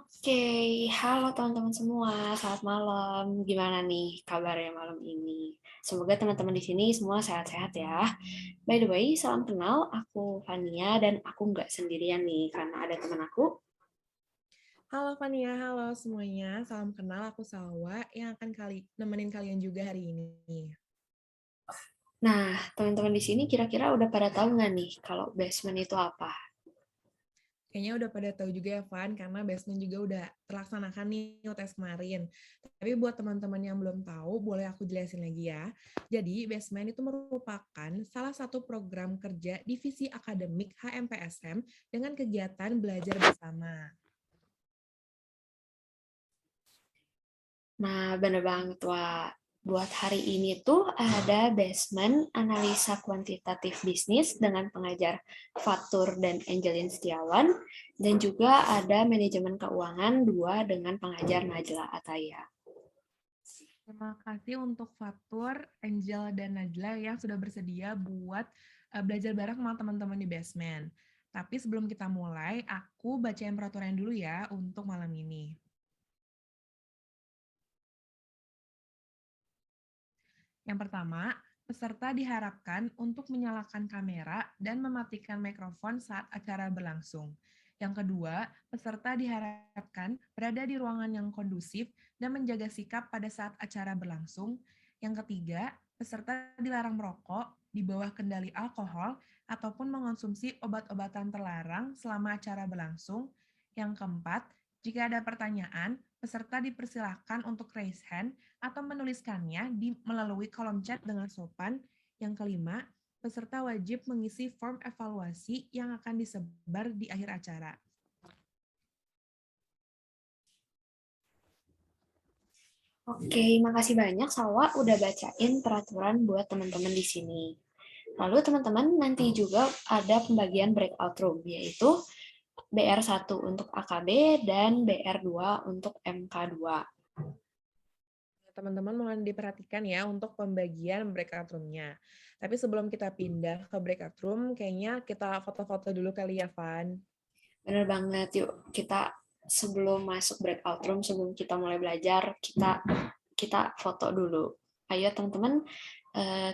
Oke, halo teman-teman semua, selamat malam. Gimana nih kabarnya malam ini? Semoga teman-teman di sini semua sehat-sehat ya. By the way, salam kenal, aku Fania dan aku nggak sendirian nih karena ada teman aku. Halo Fania, halo semuanya. Salam kenal, aku Salwa yang akan nemenin kalian juga hari ini. Nah, teman-teman di sini kira-kira udah pada tahu nggak nih kalau basement itu apa? Kayaknya udah pada tahu juga ya, Van, karena basement juga udah terlaksanakan nih UTS kemarin. Tapi buat teman-teman yang belum tahu, boleh aku jelasin lagi ya. Jadi, basement itu merupakan salah satu program kerja divisi akademik HMPSM dengan kegiatan belajar bersama. Nah, bener banget, Wak. Buat hari ini tuh ada basement analisa kuantitatif bisnis dengan pengajar Fatur dan Angelin Setiawan, dan juga ada manajemen keuangan 2 dengan pengajar Najla Ataya. Terima kasih untuk Fatur, Angel, dan Najla yang sudah bersedia buat belajar bareng sama teman-teman di basement. Tapi sebelum kita mulai, aku bacain peraturan dulu ya untuk malam ini. Yang pertama, peserta diharapkan untuk menyalakan kamera dan mematikan mikrofon saat acara berlangsung. Yang kedua, peserta diharapkan berada di ruangan yang kondusif dan menjaga sikap pada saat acara berlangsung. Yang ketiga, peserta dilarang merokok di bawah kendali alkohol ataupun mengonsumsi obat-obatan terlarang selama acara berlangsung. Yang keempat, jika ada pertanyaan, peserta dipersilahkan untuk raise hand atau menuliskannya melalui kolom chat dengan sopan. Yang kelima, peserta wajib mengisi form evaluasi yang akan disebar di akhir acara. Oke, makasih banyak Salwa udah bacain peraturan buat teman-teman di sini. Lalu teman-teman nanti juga ada pembagian breakout room, yaitu BR1 untuk AKB dan BR2 untuk MK2. Teman-teman mohon diperhatikan ya untuk pembagian breakout room-nya. Tapi sebelum kita pindah ke breakout room, kayaknya kita foto-foto dulu kali ya, Van. Bener banget, yuk kita sebelum masuk breakout room, sebelum kita mulai belajar, kita foto dulu. Ayo teman-teman,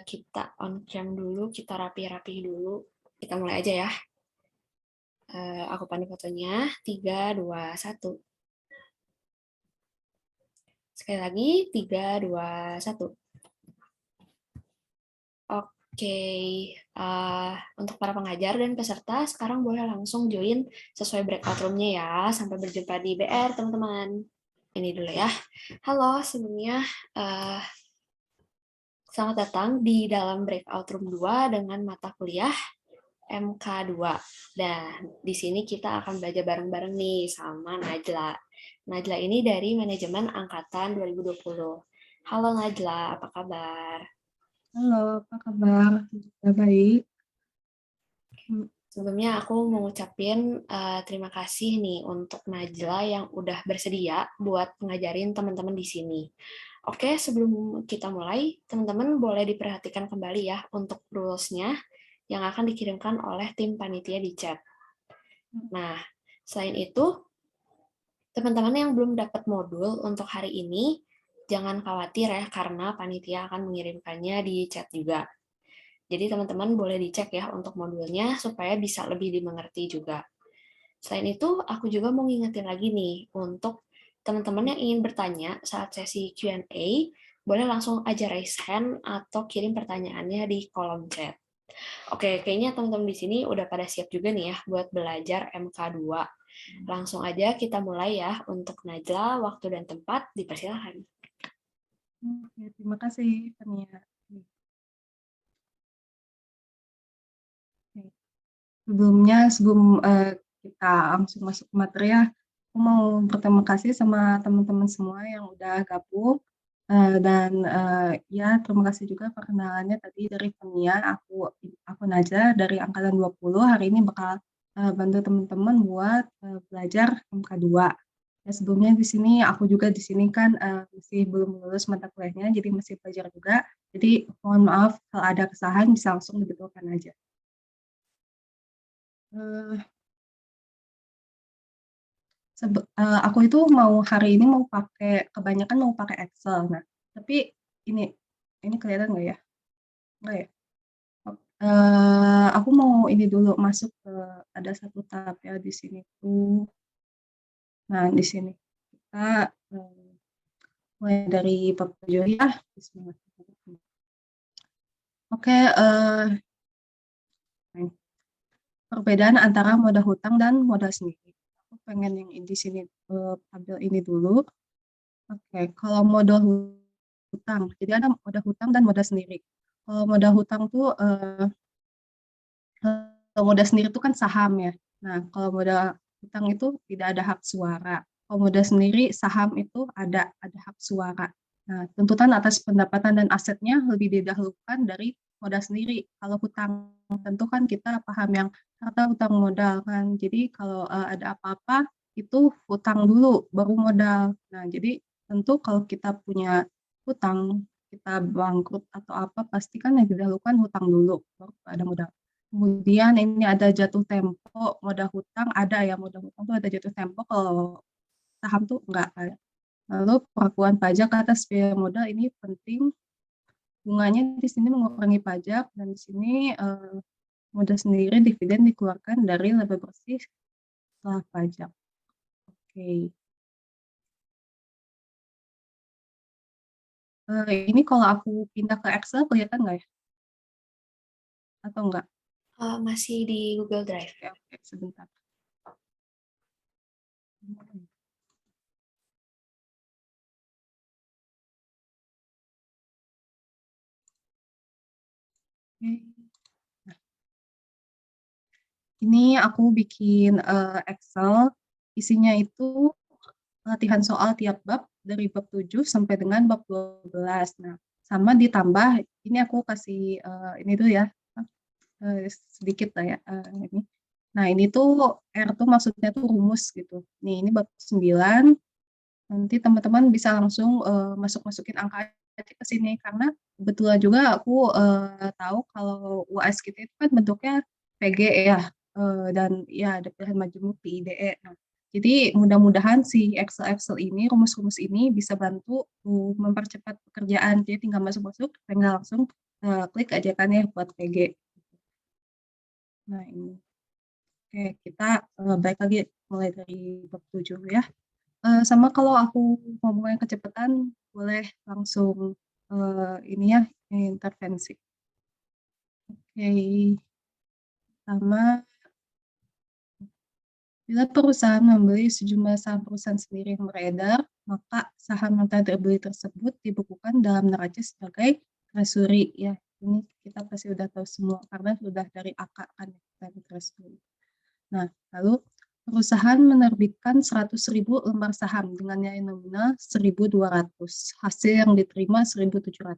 kita on cam dulu, kita rapi-rapi dulu. Kita mulai aja ya. Aku pandu fotonya, 3, 2, 1. Sekali lagi, 3, 2, 1. Oke, untuk para pengajar dan peserta, sekarang boleh langsung join sesuai breakout room-nya ya. Sampai berjumpa di BR, teman-teman. Ini dulu ya. Halo, sebelumnya uh, selamat datang di dalam breakout room 2 dengan mata kuliah MK2. Dan di sini kita akan belajar bareng-bareng nih sama Najla. Najla ini dari Manajemen Angkatan 2020. Halo Najla, apa kabar? Halo, apa kabar? Juga baik. Sebelumnya aku mau ngucapin terima kasih nih untuk Najla yang udah bersedia buat ngajarin teman-teman di sini. Oke, sebelum kita mulai, teman-teman boleh diperhatikan kembali ya untuk rules-nya yang akan dikirimkan oleh tim panitia di chat. Nah, selain itu, teman-teman yang belum dapat modul untuk hari ini, jangan khawatir ya, karena panitia akan mengirimkannya di chat juga. Jadi teman-teman boleh dicek ya untuk modulnya supaya bisa lebih dimengerti juga. Selain itu, aku juga mau ngingetin lagi nih, untuk teman-teman yang ingin bertanya saat sesi Q&A, boleh langsung aja raise hand atau kirim pertanyaannya di kolom chat. Oke, kayaknya teman-teman di sini udah pada siap juga nih ya buat belajar MK2. Langsung aja kita mulai ya. Untuk Najla, waktu dan tempat dipersilahkan. Oke, terima kasih, Tania. Oke. Sebelum kita langsung masuk ke materi ya, aku mau berterima kasih sama teman-teman semua yang udah gabung. Dan ya terima kasih juga perkenalannya tadi dari Tania. Aku Najla dari Angkatan 20. Hari ini bakal bantu teman-teman buat belajar MK2. Ya, sebelumnya di sini aku juga di sini kan masih belum lulus mata kuliahnya, jadi masih belajar juga. Jadi mohon maaf kalau ada kesalahan bisa langsung dibetulkan aja. Eh, Aku itu hari ini kebanyakan mau pakai Excel. Nah, tapi ini kelihatan nggak ya? Nggak ya? Aku mau ini dulu masuk ke ada satu tab ya di sini tuh. Nah, di sini kita mulai dari bab 7 ya. Bismillahirrahmanirrahim. Oke, perbedaan antara modal hutang dan modal sendiri. Aku pengen yang di sini ambil ini dulu. Oke, kalau modal hutang, jadi ada modal hutang dan modal sendiri. Kalau modal hutang tuh kalau modal sendiri itu kan saham ya. Nah, kalau modal hutang itu tidak ada hak suara. Kalau modal sendiri saham itu ada hak suara. Nah, tuntutan atas pendapatan dan asetnya lebih didahulukan dari modal sendiri. Kalau hutang tentu kan kita paham yang harta hutang modal kan. Jadi kalau ada apa-apa itu hutang dulu baru modal. Nah, jadi tentu kalau kita punya hutang, kita bangkrut atau apa pasti kan yang didahulukan hutang dulu baru ada modal. Kemudian ini ada jatuh tempo, modal hutang ada ya, modal hutang tuh ada jatuh tempo, kalau saham tuh enggak ada. Lalu pengakuan pajak atas biaya modal ini penting, bunganya di sini mengurangi pajak, dan di sini modal sendiri dividen dikeluarkan dari laba bersih setelah pajak. Oke. Ini kalau aku pindah ke Excel kelihatan nggak ya? Atau enggak? Masih di Google Drive. Oke, sebentar. Nah, ini aku bikin Excel, isinya itu latihan soal tiap bab dari bab 7 sampai dengan bab 12. Nah, sama ditambah ini aku kasih ini tuh ya, sedikit lah ya ini. Nah, ini tuh R tuh maksudnya tuh rumus gitu. Nih, ini bab 9. Nanti teman-teman bisa langsung masukin angka aja ke sini, karena kebetulan juga aku tahu kalau UAS kita itu kan bentuknya PG ya, dan ya ada pilihan majemuk PIDE. Nah, jadi mudah-mudahan si Excel ini, rumus-rumus ini bisa bantu mempercepat pekerjaan. Jadi tinggal masuk-masuk, tinggal langsung klik aja kan ya buat PG. Nah, ini. Oke, kita balik lagi mulai dari bab 7 ya. Sama kalau aku ngomongnya kecepatan, boleh langsung ini ya, intervensi. Oke, sama bila perusahaan membeli sejumlah saham perusahaan sendiri yang beredar, maka saham yang telah dibeli tersebut dibukukan dalam neraca sebagai treasury ya. Ini kita pasti udah tahu semua karena sudah dari AK kan kita treasury. Nah, lalu perusahaan menerbitkan 100.000 lembar saham dengan nilai nominal 1.200, hasil yang diterima 1.700.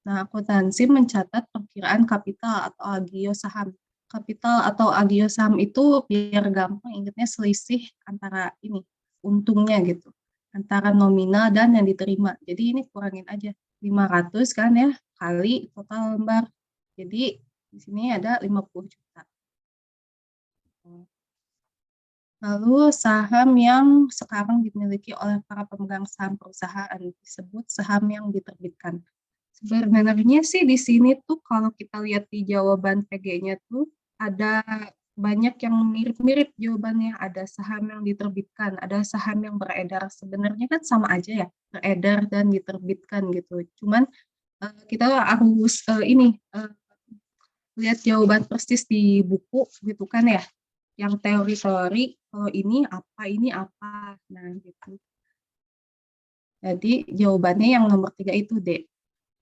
Nah, akuntansi mencatat perkiraan kapital atau agio saham. Kapital atau agio saham itu biar gampang ingatnya selisih antara ini, untungnya gitu, antara nominal dan yang diterima. Jadi ini kurangin aja 500 kan ya, kali total lembar. Jadi di sini ada 50 juta. Lalu saham yang sekarang dimiliki oleh para pemegang saham perusahaan disebut saham yang diterbitkan. Sebenarnya sih di sini tuh kalau kita lihat di jawaban PG-nya tuh ada banyak yang mirip-mirip jawabannya. Ada saham yang diterbitkan, ada saham yang beredar. Sebenarnya kan sama aja ya, beredar dan diterbitkan gitu. Cuman kita harus lihat jawaban persis di buku gitu kan ya. Yang teori-teori, kalau ini apa. Nah gitu. Jadi jawabannya yang nomor 3 itu D.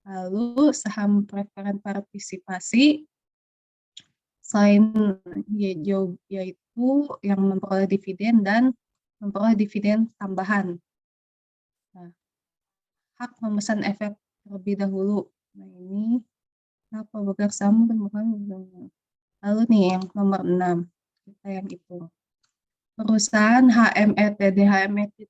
Lalu saham preferen partisipasi selain yaitu yang memperoleh dividen dan memperoleh dividen tambahan. Nah, hak memesan efek terlebih dahulu. Nah, ini apa pemegang saham lalu nih yang nomor 6 kita yang itu. Perusahaan HMETD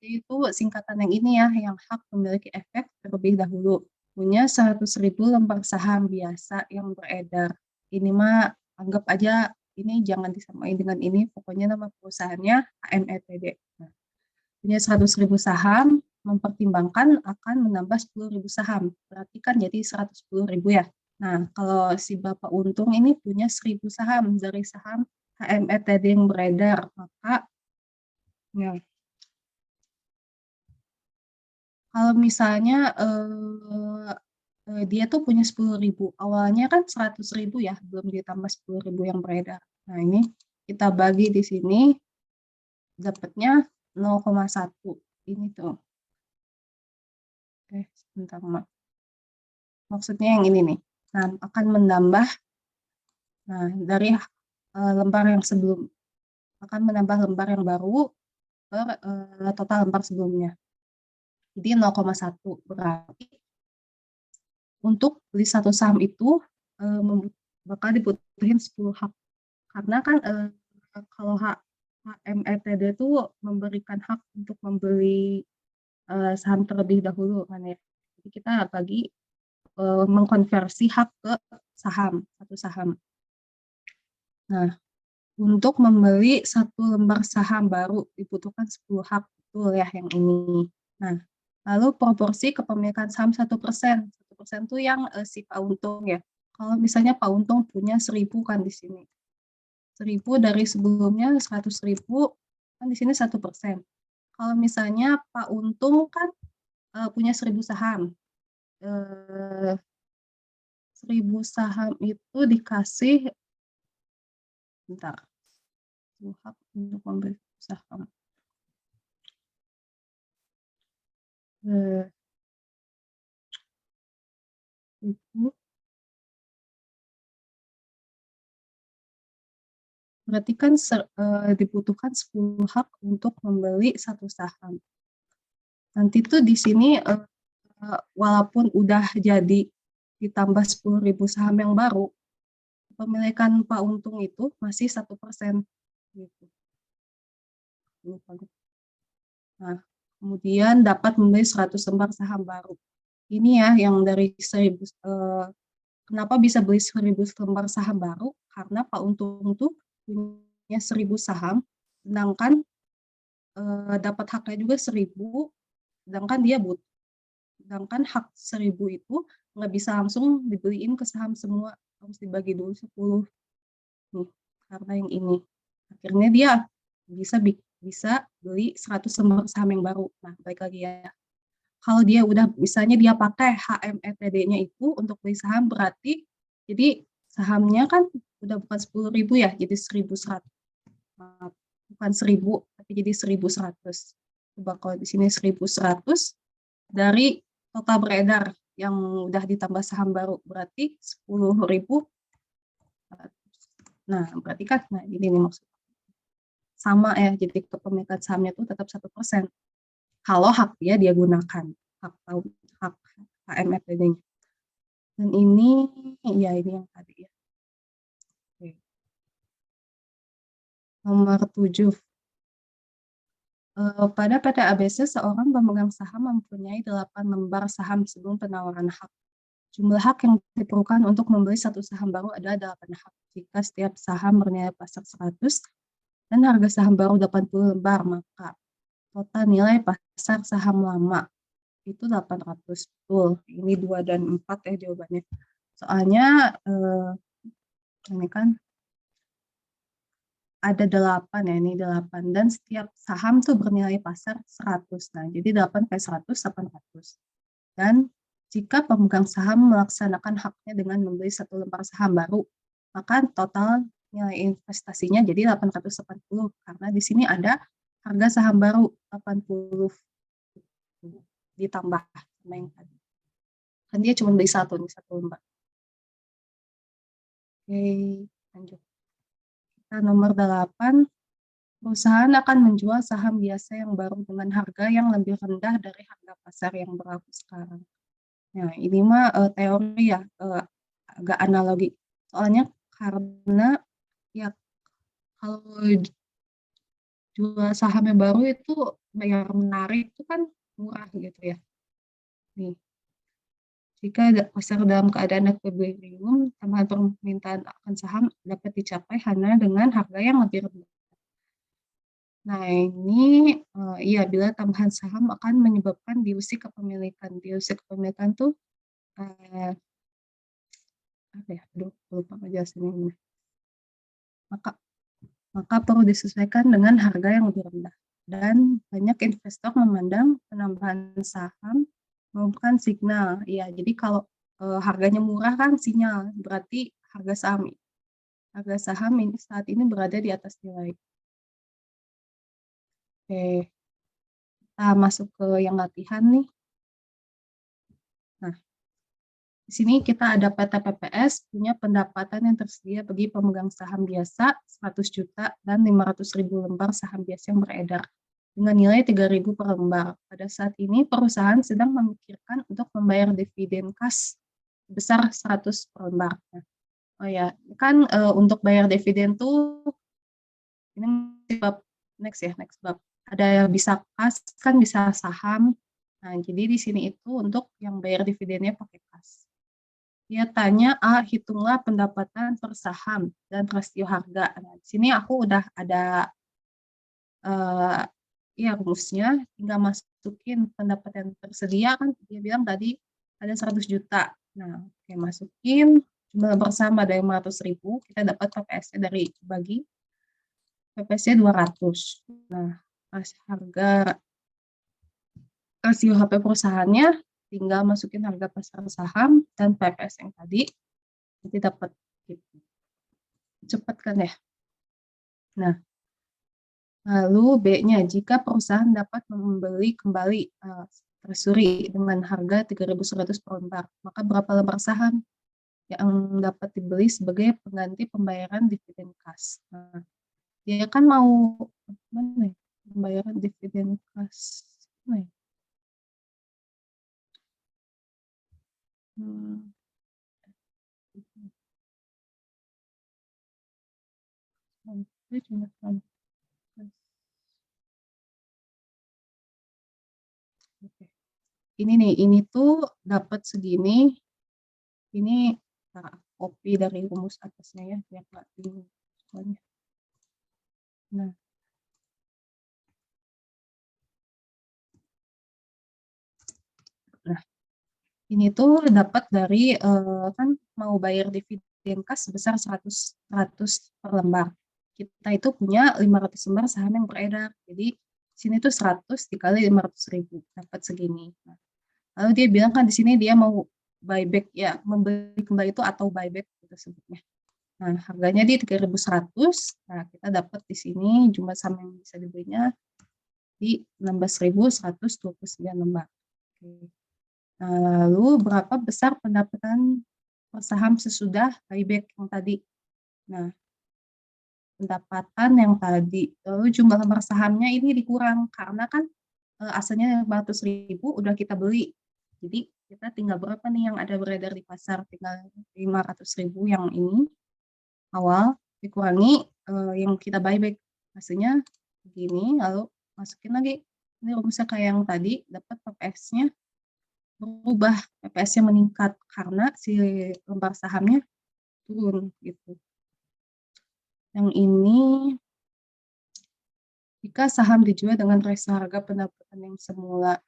itu singkatan yang ini ya, yang hak memiliki efek terlebih dahulu. Punya 100.000 lembar saham biasa yang beredar. Ini mah anggap aja ini jangan disamain dengan ini, pokoknya nama perusahaannya HMETD. Nah, punya 100.000 saham, mempertimbangkan akan menambah 10.000 saham. Berarti kan jadi 110.000 ya. Nah, kalau si Bapak Untung ini punya 1.000 saham dari saham HMETD yang beredar, maka ya, kalau misalnya dia tuh punya 10.000, awalnya kan 100.000 ya, belum ditambah 10.000 yang beredar. Nah, ini kita bagi di sini, dapatnya 0,1. Ini tuh. Oke, sebentar, Mak. Maksudnya yang ini nih. Nah, akan menambah, nah dari lembar yang sebelum, akan menambah lembar yang baru per total lembar sebelumnya. Jadi 0,1 berarti untuk beli satu saham itu bakal dibutuhin 10 hak. Karena kan kalau HMETD itu memberikan hak untuk membeli saham terlebih dahulu kan ya. Jadi kita bagi mengkonversi hak ke saham, satu saham. Nah, untuk membeli satu lembar saham baru dibutuhkan 10 hak, betul ya yang ini. Nah, lalu proporsi kepemilikan saham 1%. 1% itu yang si Pak Untung ya. Kalau misalnya Pak Untung punya 1.000 kan di sini. 1.000 dari sebelumnya 100.000, kan di sini 1%. Kalau misalnya Pak Untung kan punya 1.000 saham. 1.000 saham itu dikasih, bentar, hak untuk membeli saham. Itu berarti kan dibutuhkan 10 hak untuk membeli satu saham. Nanti tuh di sini walaupun udah jadi ditambah 10.000 saham yang baru, kepemilikan Pak Untung itu masih 1%. Gitu. Nah, kemudian dapat membeli 100 lembar saham baru. Ini ya yang dari 1.000, kenapa bisa beli 1.000 lembar saham baru? Karena Pak Untung tuh punya 1.000 saham, sedangkan dapat haknya juga 1.000, sedangkan hak 1.000 itu nggak bisa langsung dibeliin ke saham semua, harus dibagi dulu 10 nih, karena yang ini. Akhirnya dia bisa beli 100 lembar saham yang baru. Nah, balik lagi ya. Kalau dia udah, misalnya dia pakai HMETD-nya itu untuk beli saham, berarti jadi sahamnya kan udah bukan 10.000 ya, jadi 1.100. Bukan 1.000, tapi jadi 1.100. Coba kalau di sini 1.100 dari total beredar yang udah ditambah saham baru, berarti 10.000. Nah, berarti kan, nah ini nih maksudnya. Sama ya, jadi kepemilikan sahamnya itu tetap 1%. Kalau hak dia gunakan, hak HMETD-nya. Dan ini, ya ini yang tadi ya. Oke. Nomor 7. Pada PT ABC, seorang pemegang saham mempunyai 8 lembar saham sebelum penawaran hak. Jumlah hak yang diperlukan untuk membeli satu saham baru adalah 8 hak. Jika setiap saham bernilai pasar 100 dan harga saham baru 80 lembar, maka total nilai pasar saham lama itu 800. Betul, ini 2 dan 4 ya jawabannya. Soalnya ini kan ada 8 ya, ini 8, dan setiap saham tuh bernilai pasar 100. Nah, jadi 8 kali 100, 800. Dan jika pemegang saham melaksanakan haknya dengan membeli satu lembar saham baru, maka total nilai investasinya jadi 880, karena di sini ada harga saham baru 80 ditambah sama yang tadi. Kan dia cuma beli satu lembar. Oke, lanjut. Nomor 8, perusahaan akan menjual saham biasa yang baru dengan harga yang lebih rendah dari harga pasar yang berlaku sekarang. Nah, ini mah teori ya, agak analogi. Soalnya karena ya kalau jual saham yang baru itu yang menarik itu kan murah gitu ya. Nih, jika pasar dalam keadaan equilibrium, tambahan permintaan akan saham dapat dicapai hanya dengan harga yang lebih rendah. Nah, ini iya, bila tambahan saham akan menyebabkan dilusi kepemilikan. Dilusi kepemilikan tuh apa ya? Aduh, lupa ngejelasinnya ini. Maka perlu disesuaikan dengan harga yang lebih rendah. Dan banyak investor memandang penambahan saham merupakan signal. Ya, jadi kalau harganya murah kan sinyal, berarti harga saham ini saat ini berada di atas nilai. Oke, kita masuk ke yang latihan nih. Nah, di sini kita ada PT PPS punya pendapatan yang tersedia bagi pemegang saham biasa 100 juta dan 500.000 lembar saham biasa yang beredar dengan nilai 3.000 per lembar. Pada saat ini perusahaan sedang memikirkan untuk membayar dividen kas sebesar 100 per lembar. Nah, oh ya, kan untuk bayar dividen tuh ini bab next bab. Ada yang bisa kas, kan bisa saham. Nah, jadi di sini itu untuk yang bayar dividennya pakai kas. Dia tanya, hitunglah pendapatan per saham dan rasio harga. Nah, di sini aku udah ada ya rumusnya, tinggal masukin pendapatan tersedia kan dia bilang tadi ada 100 juta. Nah, oke, masukin jumlah bersama ada 500.000, kita dapat PPS-nya dari bagi PPS-nya 200. Nah, pas harga rasio HP perusahaannya tinggal masukin harga pasar saham dan PPS yang tadi nanti dapat gitu. Cepat kan ya? Nah, lalu B-nya, jika perusahaan dapat membeli kembali treasury dengan harga 3.100 per lembar, maka berapa lembar saham yang dapat dibeli sebagai pengganti pembayaran dividen kas? Nah, dia kan mau mana ya? Pembayaran dividen kas. Mana ya? Ini nih, ini tuh dapat segini. Ini copy dari rumus atasnya ya, biar nggak bingung. Nah, ini tuh dapat dari kan mau bayar dividen kas sebesar 100 per lembar. Kita itu punya 500 lembar saham yang beredar. Jadi sini tuh 100 dikali 500.000 dapat segini. Nah, lalu dia bilang kan di sini dia mau buyback ya, membeli kembali itu atau buyback kita sebutnya. Nah, harganya di 3.100. Nah, kita dapat di sini jumlah saham yang bisa dibelinya di 16.129 lembar. Oke. Lalu berapa besar pendapatan per saham sesudah buyback yang tadi. Nah, pendapatan yang tadi, lalu jumlah lembar sahamnya ini dikurang karena kan asalnya 500.000 udah kita beli. Jadi kita tinggal berapa nih yang ada beredar di pasar, tinggal 500.000 yang ini awal dikurangi yang kita buyback, hasilnya begini, lalu masukin lagi. Ini rumusnya kayak yang tadi, dapat PPS-nya berubah, PPS-nya meningkat karena si lembar sahamnya turun gitu. Yang ini jika saham dijual dengan rasio harga pendapatan yang semula,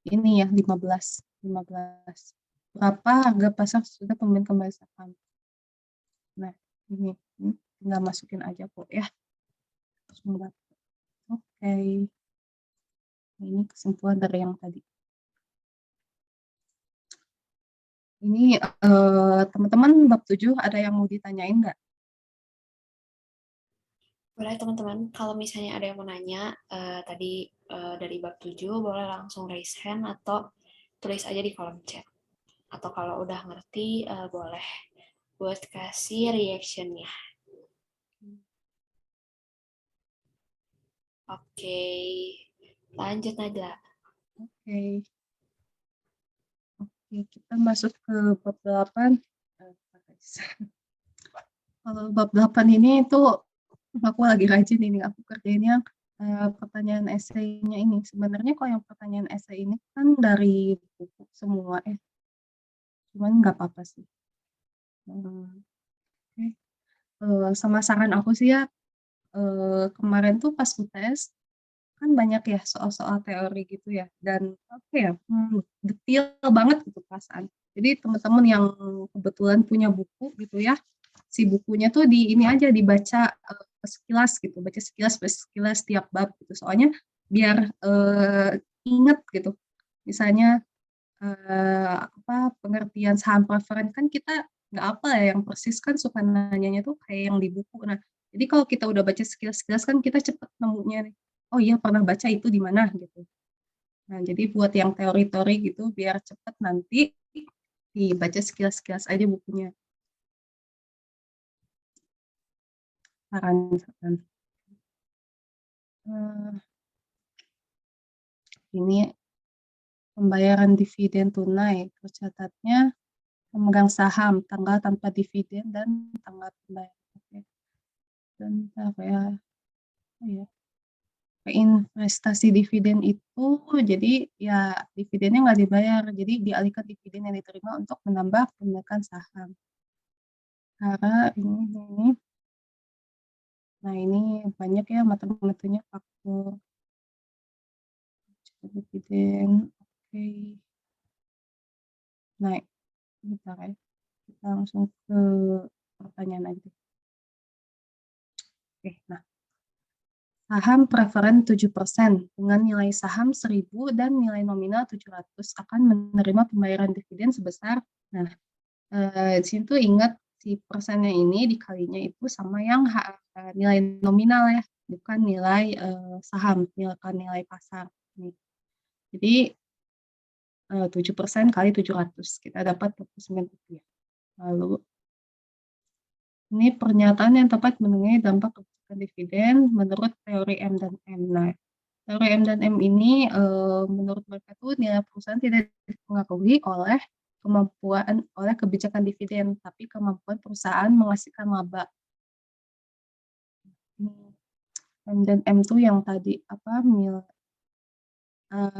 ini ya 15. Berapa harga pasar sudah pembelian kembali saham? Nah, ini tinggal masukin aja kok ya. Oke. Ini kesimpulan dari yang tadi. Ini teman-teman bab 7 ada yang mau ditanyain nggak? Boleh teman-teman, kalau misalnya ada yang mau nanya tadi dari bab 7, boleh langsung raise hand atau tulis aja di kolom chat. Atau kalau udah ngerti, boleh buat kasih reaction-nya. Oke, lanjut Najla. Oke, kita masuk ke bab 8. Kalau bab 8 ini itu aku lagi rajin ini, aku kerjainnya pertanyaan esainya ini. Sebenarnya kalau yang pertanyaan esai ini kan dari buku semua cuman nggak apa-apa sih. Sama saran aku sih ya, kemarin tuh pas UTS kan banyak ya soal-soal teori gitu ya, dan apa ya, detail banget gitu perasaan. Jadi teman-teman yang kebetulan punya buku gitu ya, si bukunya tuh di ini aja dibaca, sekilas gitu, baca sekilas tiap bab gitu. Soalnya biar, inget gitu. Misalnya, apa, pengertian saham preferen kan kita nggak apa ya, yang persis kan suka nanyanya tuh kayak yang di buku. Nah, jadi kalau kita udah baca sekilas-sekilas kan kita cepet nemunya nih, "Oh iya pernah baca itu di mana?" Gitu. Nah, jadi buat yang teori-teori gitu biar cepet nanti dibaca sekilas-sekilas aja bukunya. Saran-saran. Ini pembayaran dividen tunai, tercatatnya pemegang saham, tanggal tanpa dividen dan tanggal pembayaran. Oke. Bentar ya. Oh ya. Investasi dividen itu jadi ya dividennya nggak dibayar, jadi dialihkan dividen yang diterima untuk menambah pemilikan saham. Karena ini. Nah ini banyak ya mata-matanya faktor dividen. Oke. Nah, bentar ya. Kita langsung ke pertanyaan aja. Oke, nah. Saham preferen 7% dengan nilai saham 1.000 dan nilai nominal 700 akan menerima pembayaran dividen sebesar, nah, di sini tuh ingat si persennya ini dikalinya itu sama yang nilai nominal ya, bukan nilai, saham, bukan nilai pasar nih. Jadi, 7% kali 700 kita dapat Rp29. Lalu ini pernyataan yang tepat mengenai dampak kebijakan dividen menurut teori M dan M. Nah, teori M dan M ini, menurut mereka tuh nilai perusahaan tidak dipengaruhi oleh kebijakan dividen, tapi kemampuan perusahaan menghasilkan laba. M dan M tuh yang tadi apa,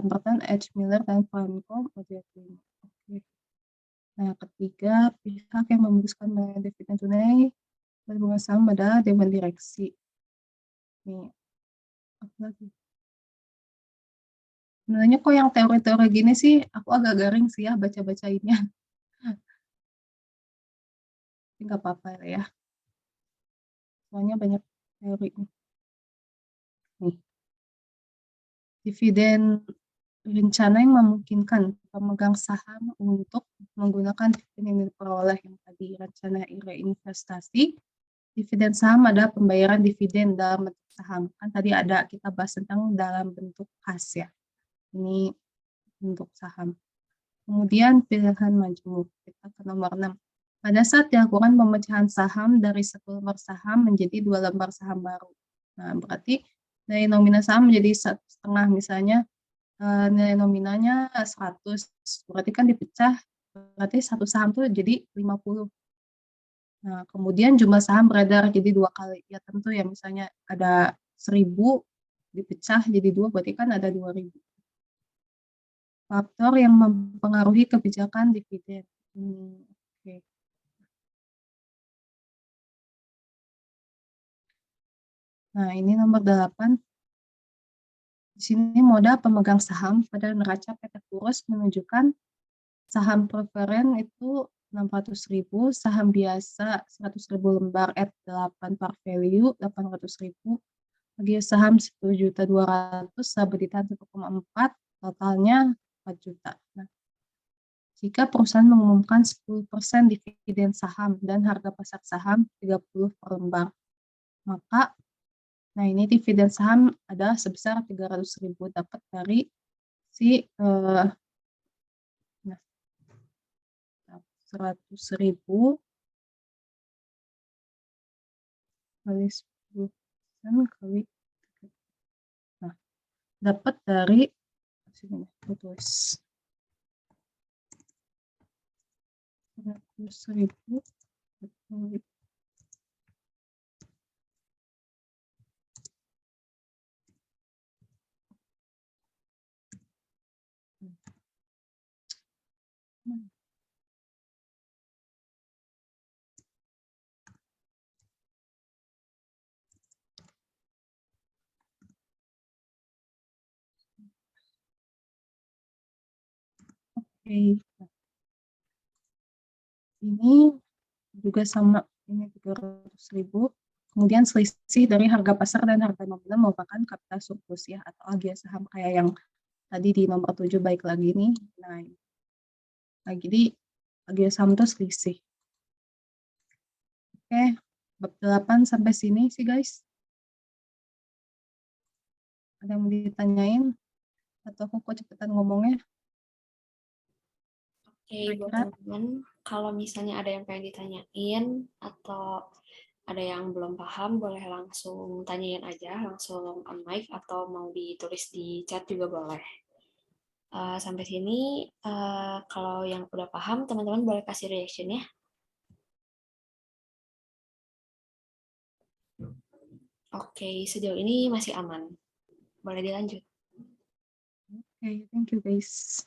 Merton, H. Miller, dan Franco. Oke. Nah, ketiga, pihak yang memutuskan membayar dividen tunai berpegang saham adalah dewan direksi. Nih, apa lagi? Sebenarnya kok yang teori-teori gini sih, aku agak garing sih ya baca-bacainnya. Tapi nggak apa-apa ya. Soalnya banyak teori nih. Dividen rencana yang memungkinkan pemegang saham untuk menggunakan dividen yang diperoleh yang tadi rencana reinvestasi. Dividen saham adalah pembayaran dividen dalam bentuk saham. Kan tadi ada kita bahas tentang dalam bentuk kas ya. Ini bentuk saham. Kemudian pilihan majmuk. Kita ke nomor 6. Pada saat dilakukan pemecahan saham dari 1 lembar saham menjadi 2 lembar saham baru. Nah, berarti dari nominal saham menjadi 1,5 misalnya, nilai nominalnya 100, berarti kan dipecah, berarti satu saham tuh jadi 50. Nah, kemudian jumlah saham beredar jadi 2 kali. Ya tentu ya misalnya ada 1.000 dipecah jadi 2 berarti kan ada 2.000. Faktor yang mempengaruhi kebijakan dividen. Oke. Nah, ini nomor 8. Di sini modal pemegang saham pada neraca PT Kurus menunjukkan saham preferen itu 600.000, saham biasa 100.000 lembar at 8 par value 800.000, bagi saham 1.200.000 sabeditan 1,4 totalnya 4 juta. Nah, jika perusahaan mengumumkan 10% dividen saham dan harga pasar saham 30 per lembar, maka nah ini dividen saham adalah sebesar 300.000 dapat dari si 100.000 kali 10% kali, nah dapat dari sini aku tulis 100.000 kali. Oke. Ini juga sama, ini 300.000. Kemudian selisih dari harga pasar dan harga nominal merupakan kapital surplus ya, atau agia saham kayak yang tadi di nomor 7 baik lagi nih. Nah jadi agia saham itu selisih. Oke, bab 8 sampai sini sih guys. Ada yang mau ditanyain? Atau aku kok cepetan ngomongnya? Oke, buat teman-teman, kalau misalnya ada yang pengen ditanyain atau ada yang belum paham, boleh langsung tanyain aja, langsung on mic atau mau ditulis di chat juga boleh. Sampai sini, kalau yang udah paham, teman-teman boleh kasih reaction ya. Oke, sejauh ini masih aman. Boleh dilanjut. Oke, thank you guys.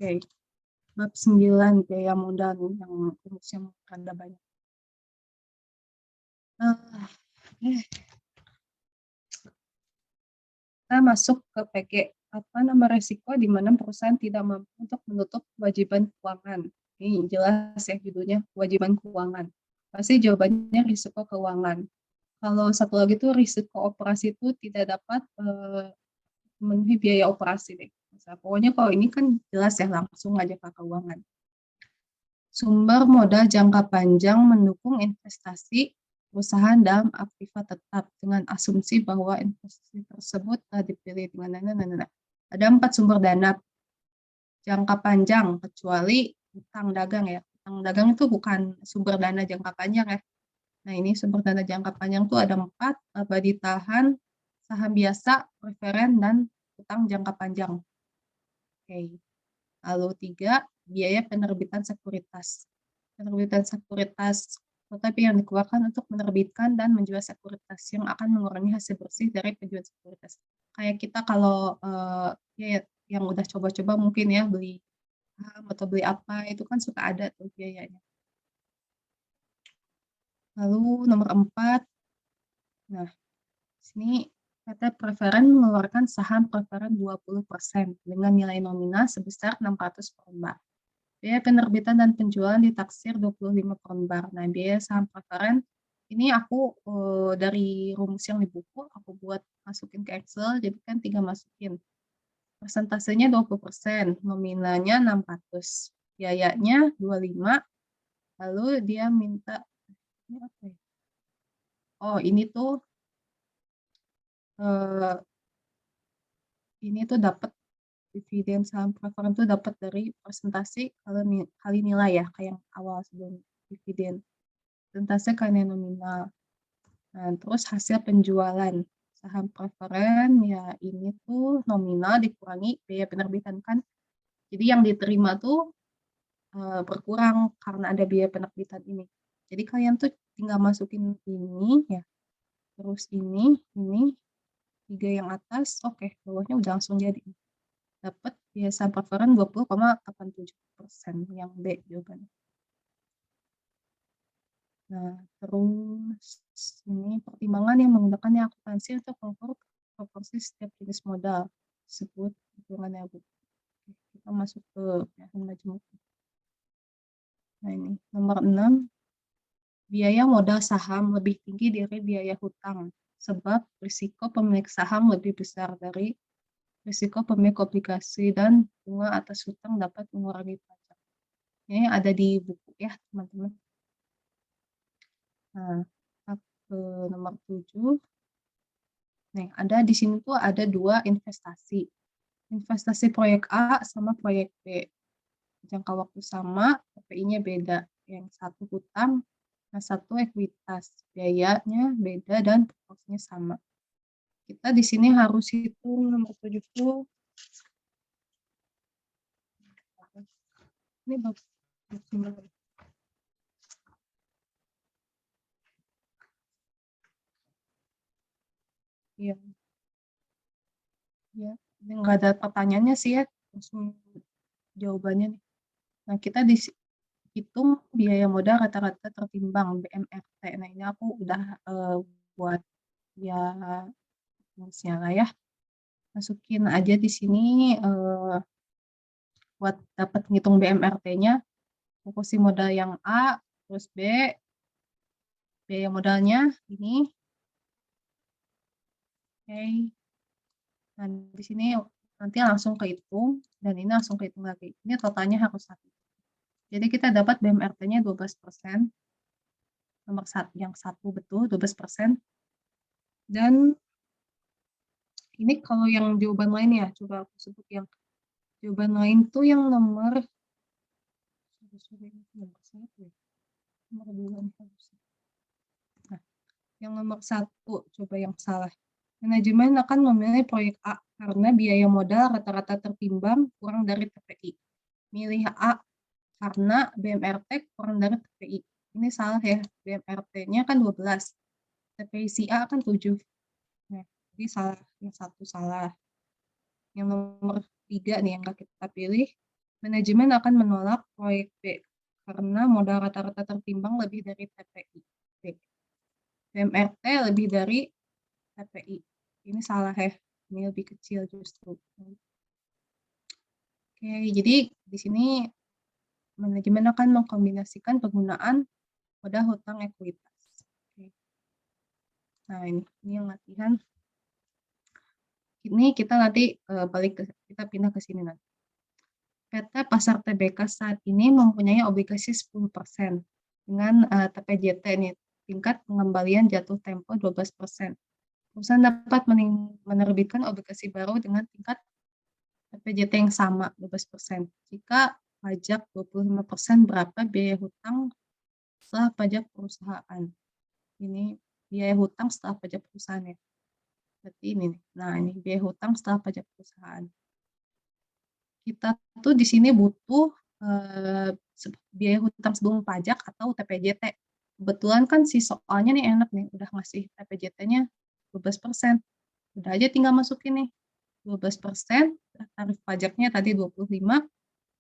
Oke, bab 9 biaya modal yang rumusnya rada banyak. Kita masuk ke PG, apa nama resiko di mana perusahaan tidak mampu untuk menutup kewajiban keuangan. Ini jelas ya judulnya, kewajiban keuangan. Pasti jawabannya risiko keuangan. Kalau satu lagi tuh risiko operasi itu tidak dapat memenuhi biaya operasi deh. Nah, pokoknya kalau ini kan jelas ya langsung aja ke keuangan. Sumber modal jangka panjang mendukung investasi perusahaan dalam aktiva tetap dengan asumsi bahwa investasi tersebut telah dipilih dengan ada 4 sumber dana jangka panjang kecuali utang dagang ya. Utang dagang itu bukan sumber dana jangka panjang ya. Nah, ini sumber dana jangka panjang tuh ada 4, laba ditahan, saham biasa, preferen, dan utang jangka panjang. Oke. Lalu 3, biaya penerbitan sekuritas. Penerbitan sekuritas tetapi yang dikeluarkan untuk menerbitkan dan menjual sekuritas yang akan mengurangi hasil bersih dari penjualan sekuritas. Kayak kita kalau ya yang udah coba-coba mungkin ya beli saham atau beli apa itu kan suka ada tuh biayanya. Lalu nomor 4, nah sini PT Preferen mengeluarkan saham preferen 20% dengan nilai nominal sebesar 600 per lembar. Biaya penerbitan dan penjualan ditaksir 25 per lembar. Nah, biaya saham preferen ini aku dari rumus yang di buku aku buat masukin ke Excel, jadi kan tinggal masukin. Persentasenya 20%, nominalnya 600, biayanya 25, lalu dia minta ini apa ya? Oh, ini tuh ini tuh dapat dividen saham preferen tuh dapat dari presentasi kali nilai ya, kayak yang awal sebelum dividen. Persentase kali nominal. Nah, terus hasil penjualan saham preferen ya ini tuh nominal dikurangi biaya penerbitan kan. Jadi yang diterima tuh berkurang karena ada biaya penerbitan ini. Jadi kalian tuh tinggal masukin ini ya, terus ini, 3 yang atas, oke, bawahnya udah langsung jadi. Dapat biaya saham preferen 20,87%, yang B jawabannya. Nah, terus ini pertimbangan yang menggunakan akuntansi untuk mengukur proporsi setiap jenis modal tersebut hitungannya Bu. Kita masuk ke bahan majemuk. Nah, ini nomor 6, biaya modal saham lebih tinggi dari biaya hutang sebab risiko pemilik saham lebih besar dari risiko pemilik obligasi dan bunga atas hutang dapat mengurangi pajak. Ini ada di buku ya, teman-teman. Nah, ke nomor 7. Nah, ada di sini tuh ada 2 investasi. Investasi proyek A sama proyek B. Jangka waktu sama, KPI-nya beda. Yang satu hutang, yang satu ekuitas. Biayanya beda dan proporsinya sama. Kita di sini harus hitung nomor 7 tuh. Ini bagus. Iya. Ya, ini nggak ada pertanyaannya sih ya, langsung jawabannya nih. Nah, kita hitung biaya modal rata-rata tertimbang BMRT. Nah, ini aku udah buat ya rumusnya lah ya. masukin aja di sini buat dapat ngitung BMRT-nya, fokusin modal yang A, terus B, biaya modalnya ini. Oke. Nah, di sini nanti langsung kehitung, dan ini langsung kehitung lagi. Ini totalnya harus 1. Jadi kita dapat BMRT-nya 12%, nomor yang 1 betul 12%. Dan ini kalau yang jawaban lain ya, coba aku sebut yang jawaban lain tuh yang nomor nomor 2 harusnya. Nah, yang nomor 1 coba yang salah. Manajemen akan memilih proyek A karena biaya modal rata-rata tertimbang kurang dari TPI. Milih A karena BMRT kurang dari TPI. Ini salah ya, BMRT-nya kan 12, TPI si A kan 7. Nah, jadi salah, yang 1 salah. Yang nomor 3 nih yang kita pilih, manajemen akan menolak proyek B karena modal rata-rata tertimbang lebih dari TPI. B. BMRT lebih dari TPI. Ini salah ya, ini lebih kecil justru. Oke, jadi di sini manajemen akan mengkombinasikan penggunaan modal hutang ekuitas. Oke. Nah, ini yang latihan. Ini kita nanti kita pindah ke sini nanti. PT Pasar Tbk saat ini mempunyai obligasi 10% dengan TPJT nih, tingkat pengembalian jatuh tempo 12%. Perusahaan dapat menerbitkan obligasi baru dengan tingkat TPJT yang sama 12%. Jika pajak 25% berapa biaya hutang setelah pajak perusahaan? Ini biaya hutang setelah pajak perusahaan ya. Berarti ini nih. Nah, ini biaya hutang setelah pajak perusahaan. Kita tuh di sini butuh biaya hutang sebelum pajak atau TPJT. Kebetulan kan si soalnya nih enak nih, udah ngasih TPJT-nya 12%. Udah aja tinggal masukin nih 12%, tarif pajaknya tadi 25,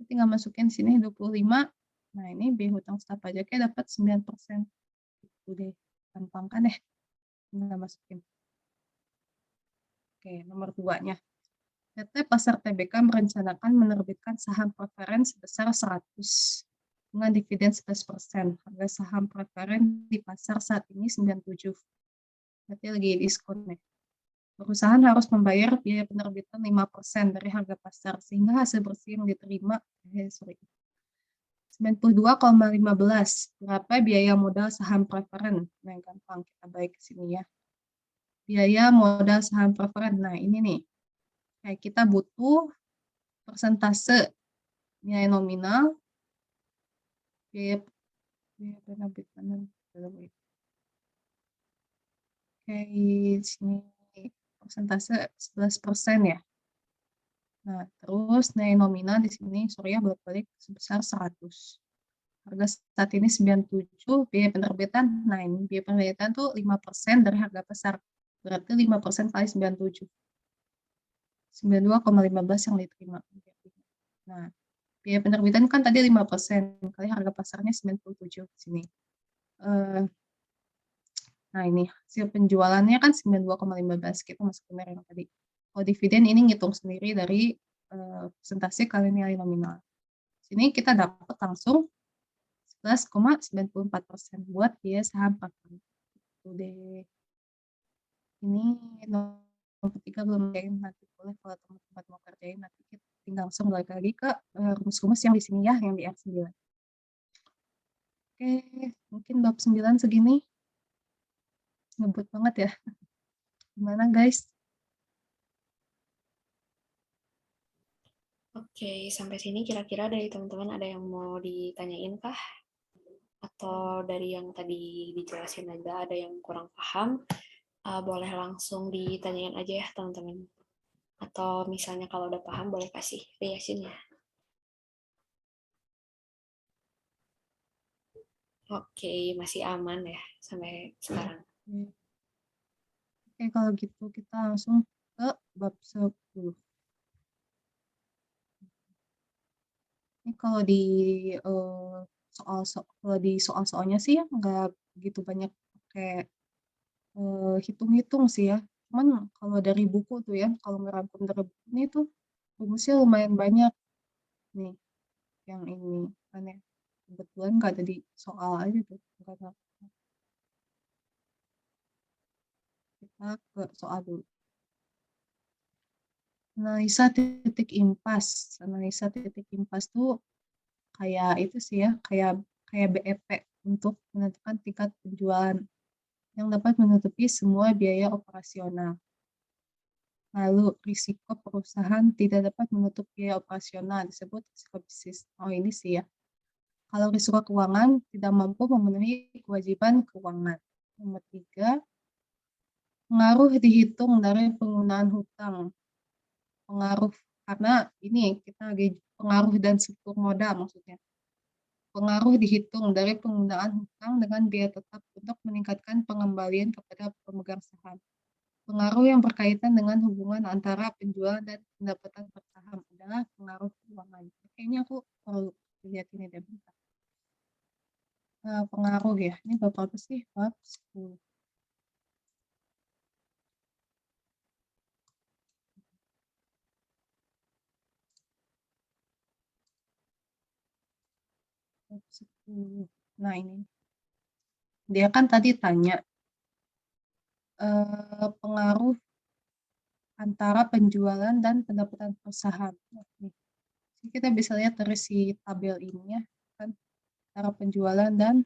tinggal masukin sini 25. Nah, ini biaya hutang setelah pajaknya dapat 9%. Itu deh, gampang kan ya? Tinggal masukin. Oke, nomor 2-nya. PT Pasar Tbk merencanakan menerbitkan saham preferen sebesar 100 dengan dividen 11%. Harga saham preferen di pasar saat ini 97. Berarti lagi diskon nih. Perusahaan harus membayar biaya penerbitan 5% dari harga pasar, sehingga hasil bersih yang diterima 92,15. Berapa biaya modal saham preferen? Nah, gampang kita balik ke sini ya. Biaya modal saham preferen. Nah, ini nih. Kayak kita butuh persentase nilai nominal, biaya penerbitan. Oke, sini persentase 11% ya. Nah, terus nilai nominal di sini, sorry ya, bolak-balik sebesar 100. Harga saat ini 97, biaya penerbitan, nah ini biaya penerbitan tuh 5% dari harga pasar. Berarti 5% kali 97. 92,15 yang diterima. Nah, biaya penerbitan kan tadi 5%, kali harga pasarnya 97 di sini. Nah, ini hasil penjualannya kan 92,15, kita masukin yang tadi. Kalau dividen ini ngitung sendiri dari persentase kali nilai nominal. Sini kita dapat langsung 11,94% buat biaya saham preferen. Itu deh. Ini nomor 3 belum kerjain, nanti boleh kalau teman-teman mau kerjain, nanti kita tinggal langsung balik lagi ke rumus-rumus yang di sini ya, yang di R9. Oke, mungkin bab 9 segini. Ngebut banget ya. Gimana guys? Oke, sampai sini kira-kira dari teman-teman ada yang mau ditanyain kah? Atau dari yang tadi dijelasin aja ada yang kurang paham? Boleh langsung ditanyain aja ya teman-teman. Atau misalnya kalau udah paham boleh kasih reaction ya. Oke, masih aman ya sampai sekarang. Oke, kalau gitu kita langsung ke bab 10. Ini kalau di soal-soalnya sih ya nggak begitu banyak pakai hitung-hitung sih ya. Cuman kalau dari buku tuh ya, kalau ngerangkum dari buku ini tuh rumusnya lumayan banyak nih, yang ini kan ya. Kebetulan nggak ada di soal aja tuh, karena kita ke soal dulu. Analisa titik impas. Analisa titik impas tuh kayak itu sih ya, kayak BEP untuk menentukan tingkat penjualan yang dapat menutupi semua biaya operasional. Lalu risiko perusahaan tidak dapat menutup biaya operasional disebut risiko bisnis. Oh ini sih ya. Kalau risiko keuangan tidak mampu memenuhi kewajiban keuangan. Nomor 3, pengaruh dihitung dari penggunaan hutang. Pengaruh karena ini kita lagi pengaruh dan struktur modal maksudnya. Pengaruh dihitung dari penggunaan hutang dengan biaya tetap untuk meningkatkan pengembalian kepada pemegang saham. Pengaruh yang berkaitan dengan hubungan antara penjualan dan pendapatan per saham adalah pengaruh keuangan. Kayaknya aku perlu lihat ini deh bentar. Pengaruh ya, ini bab apa sih? Bab 10. Bab 10. Nah ini, dia kan tadi tanya pengaruh antara penjualan dan pendapatan per saham. Nah, nih. Kita bisa lihat dari si tabel ini ya, kan antara penjualan dan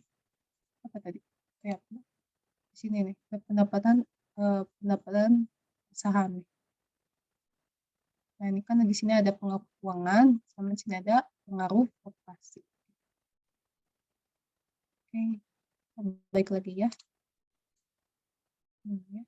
apa tadi? Ya, di sini nih, pendapatan saham nih. Nah, ini kan di sini ada pengaruh keuangan, sama di sini ada pengaruh operasi. Oke, baik lagi ya. Nih.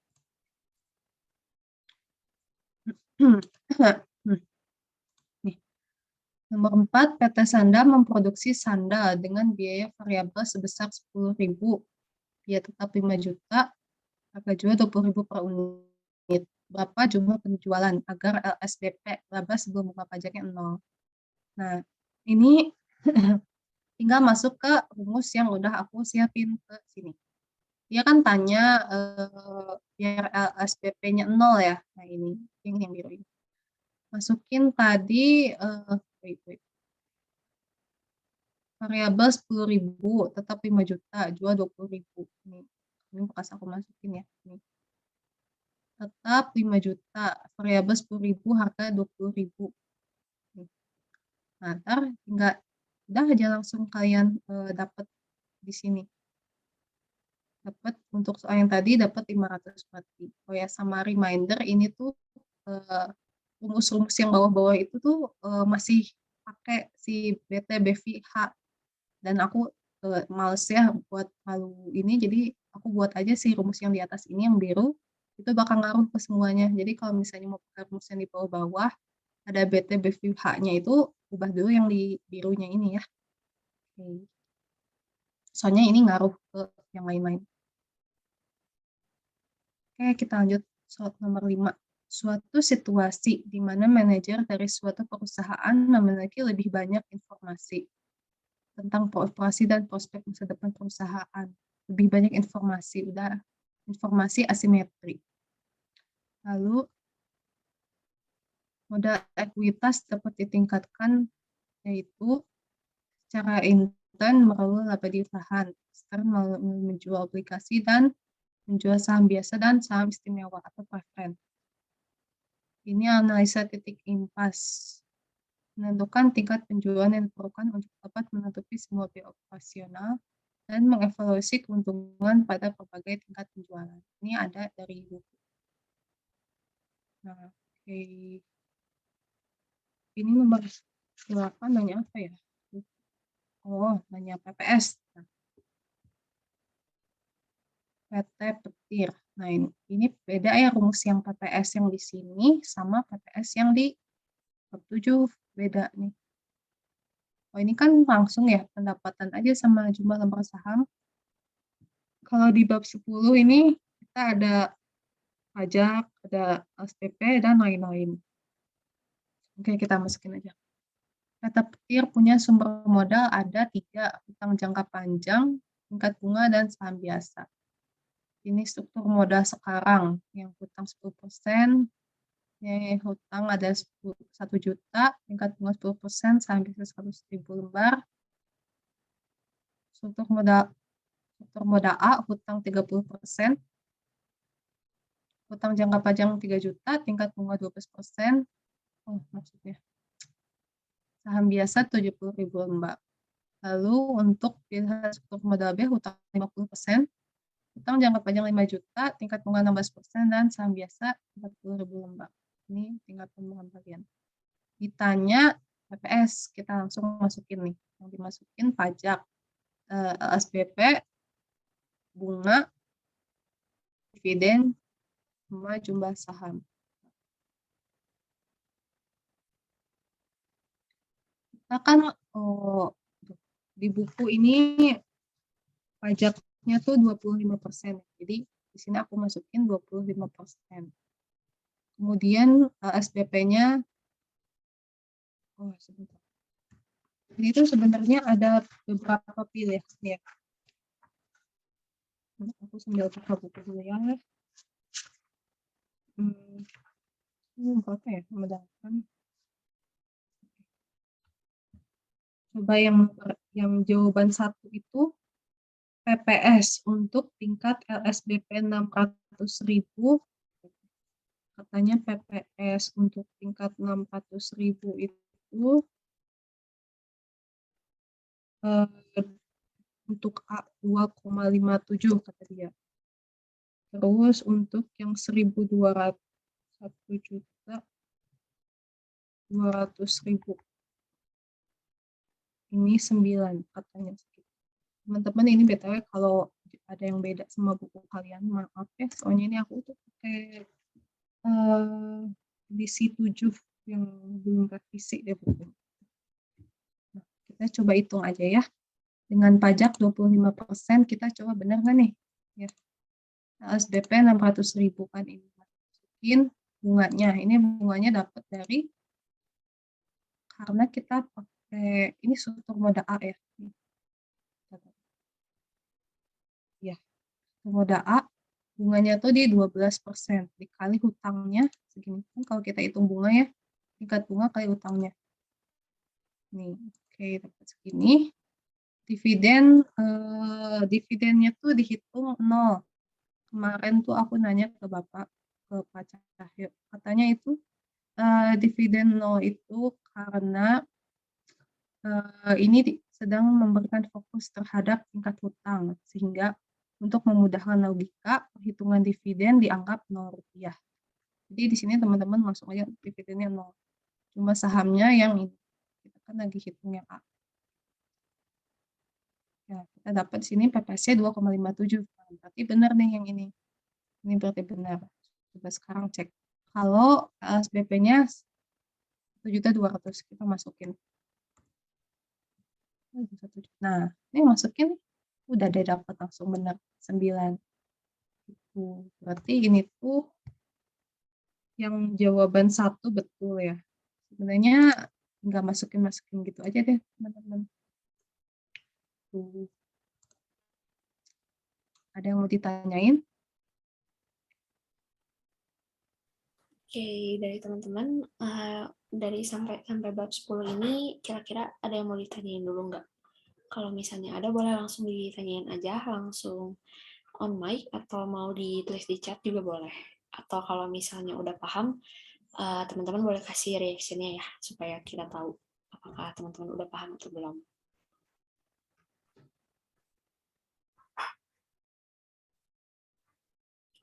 Nomor 4, PT Sanda memproduksi sandal dengan biaya variabel sebesar 10.000, biaya tetap 5 juta, harga jual 20.000 per unit. Berapa jumlah penjualan agar LSDP laba sebelum bunga pajaknya 0. Nah, ini tinggal masuk ke rumus yang udah aku siapin ke sini. Dia kan tanya biar LSPP-nya 0 ya. Nah, ini yang biru ini. Masukin tadi variabel 10.000 tetap 5 juta, jual 20.000. Ini bekas aku masukin ya. Ini. Tetap 5 juta, variabel 10.000, harga 20.000. Nah, ntar udah aja langsung kalian dapat di sini. Dapat untuk soal yang tadi dapat 540. Oh ya, sama reminder ini tuh rumus-rumus yang bawah-bawah itu tuh masih pakai si BT-BVH, dan aku males ya buat malu ini, jadi aku buat aja sih rumus yang di atas ini yang biru, itu bakal ngaruh ke semuanya. Jadi kalau misalnya mau pakai rumus yang di bawah-bawah ada BT-BVH-nya itu ubah dulu yang di birunya ini ya. Oke. Soalnya ini ngaruh ke yang lain-lain. Oke, kita lanjut soal nomor 5. Suatu situasi di mana manajer dari suatu perusahaan memiliki lebih banyak informasi tentang operasi dan prospek masa depan perusahaan. Lebih banyak informasi, udah informasi asimetri. Lalu, modal ekuitas dapat ditingkatkan, yaitu secara intern melalui laba ditahan, extern menjual obligasi dan menjual saham biasa dan saham istimewa atau preferen. Ini analisa titik impas. Menentukan tingkat penjualan yang diperlukan untuk dapat menutupi semua biaya operasional dan mengevaluasi keuntungan pada berbagai tingkat penjualan. Ini ada dari buku. Nah, oke. Ini nomor 8 nanya apa ya? Oh, nanya PPS. PT Petir. Nah, ini beda ya rumus yang PPS yang di sini sama PPS yang di bab 7. Beda nih. Oh, ini kan langsung ya, pendapatan aja sama jumlah lembar saham. Kalau di bab 10 ini kita ada pajak, ada SPP, dan lain-lain. Oke, kita masukin aja. PT Petir punya sumber modal ada 3, hutang jangka panjang, tingkat bunga, dan saham biasa. Ini struktur modal sekarang, yang hutang 10%, yang hutang ada 1 juta, tingkat bunga 10%, saham bisa 100.000 lembar. Struktur modal A, hutang 30%, hutang jangka panjang 3 juta, tingkat bunga 12%. Oh, maksudnya saham biasa 70.000 lembar. Lalu untuk pilihan struktur modal B, hutang 50%, hutang jangka panjang 5 juta, tingkat bunga 16%, dan saham biasa 40.000 lembar. Ini tingkat pengembalian. Ditanya PPS, kita langsung masukin nih. Yang dimasukin pajak, LSBP, bunga, dividen, sama jumlah saham. Kita kan di buku ini pajaknya tuh 25%. Jadi di sini aku masukin 25%. Kemudian SPP-nya, oh sebentar. Jadi itu sebenarnya ada beberapa pilihan ya. Aku sambil buka buku dulu ya. Berapa ya? Membedakan. Coba yang jawaban 1 itu PPS untuk tingkat LSBP 600.000. Katanya PPS untuk tingkat 600.000 itu untuk A 2,57 kata dia. Terus untuk yang 1.200, 1.200.000 ini 9 katanya segitu. Teman-teman ini BTW kalau ada yang beda sama buku kalian, maaf ya, soalnya ini aku tuh pakai edisi 7 yang belum revisi deh buku. Nah, kita coba hitung aja ya. Dengan pajak 25%, kita coba benar nggak nih? Ya. LSBP 600.000 kan ini. Masukin bunganya. Ini bunganya dapat dari, karena kita pakai, ini struktur modal A ya. Ya, struktur modal A, bunganya tuh di 12%. Dikali hutangnya, segini. Kan kalau kita hitung bunga ya, tingkat bunga kali hutangnya. Nih, oke, dapat segini. Dividennya tuh dihitung 0. Kemarin tuh aku nanya ke Bapak, ke Pak Cahyo, katanya itu dividen 0 itu karena ini sedang memberikan fokus terhadap tingkat hutang, sehingga untuk memudahkan logika, perhitungan dividen dianggap 0 rupiah. Jadi di sini teman-teman langsung aja dividennya 0. Cuma sahamnya yang ini, kita kan lagi hitung yang A. Ya, kita dapat sini PPS-nya 2,57. Berarti benar nih yang ini. Ini berarti benar. Coba sekarang cek. Kalau SBP-nya 1.200.000, kita masukin. Nah, ini masukin, udah deh dapat langsung benar 9. Berarti ini tuh yang jawaban 1 betul ya. Sebenarnya nggak masukin gitu aja deh teman-teman. Ada yang mau ditanyain? Oke, dari teman-teman, dari sampai bab 10 ini, kira-kira ada yang mau ditanyain dulu nggak? Kalau misalnya ada, boleh langsung ditanyain aja, langsung on mic, atau mau ditulis di chat juga boleh. Atau kalau misalnya udah paham, teman-teman boleh kasih reaction-nya ya, supaya kita tahu apakah teman-teman udah paham atau belum.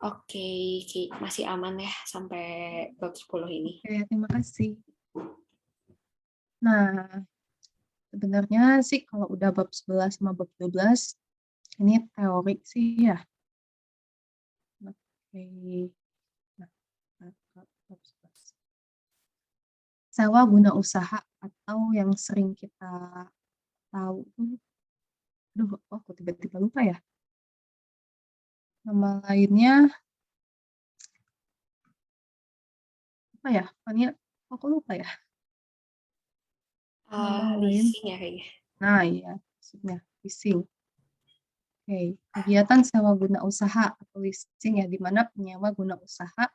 Oke, Ki, masih aman ya sampai bab 10 ini. Oke, terima kasih. Nah, sebenarnya sih kalau udah bab 11 sama bab 12, ini teori sih ya. Oke. Nah, bab 11. Sewa guna usaha atau yang sering kita tahu. Aduh, aku tiba-tiba lupa ya. Nama lainnya apa ya? Pokoknya aku lupa ya. Nama lain. Leasing ya kayaknya. Nah, iya, maksudnya leasing. Oke, kegiatan sewa guna usaha atau leasing ya, di mana penyewa guna usaha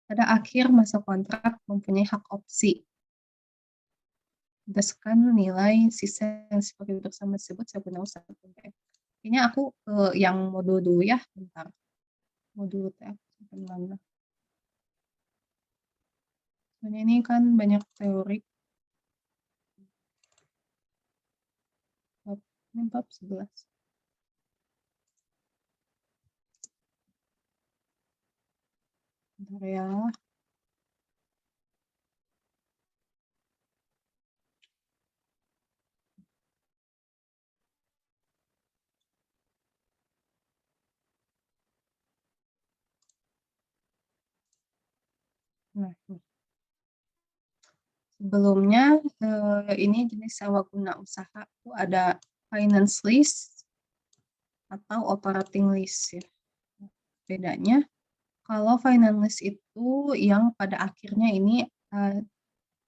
pada akhir masa kontrak mempunyai hak opsi berdasarkan nilai sisa yang seperti bersama disebut sewa guna usaha. Kayaknya aku ke yang modul dulu ya, bentar. Modul TF sampai mana? Soalnya ini kan banyak teori. Ini bab 11. Bentar ya. Nah, nih. Sebelumnya ini jenis sewa guna usaha itu ada finance lease atau operating lease ya. Bedanya kalau finance lease itu yang pada akhirnya ini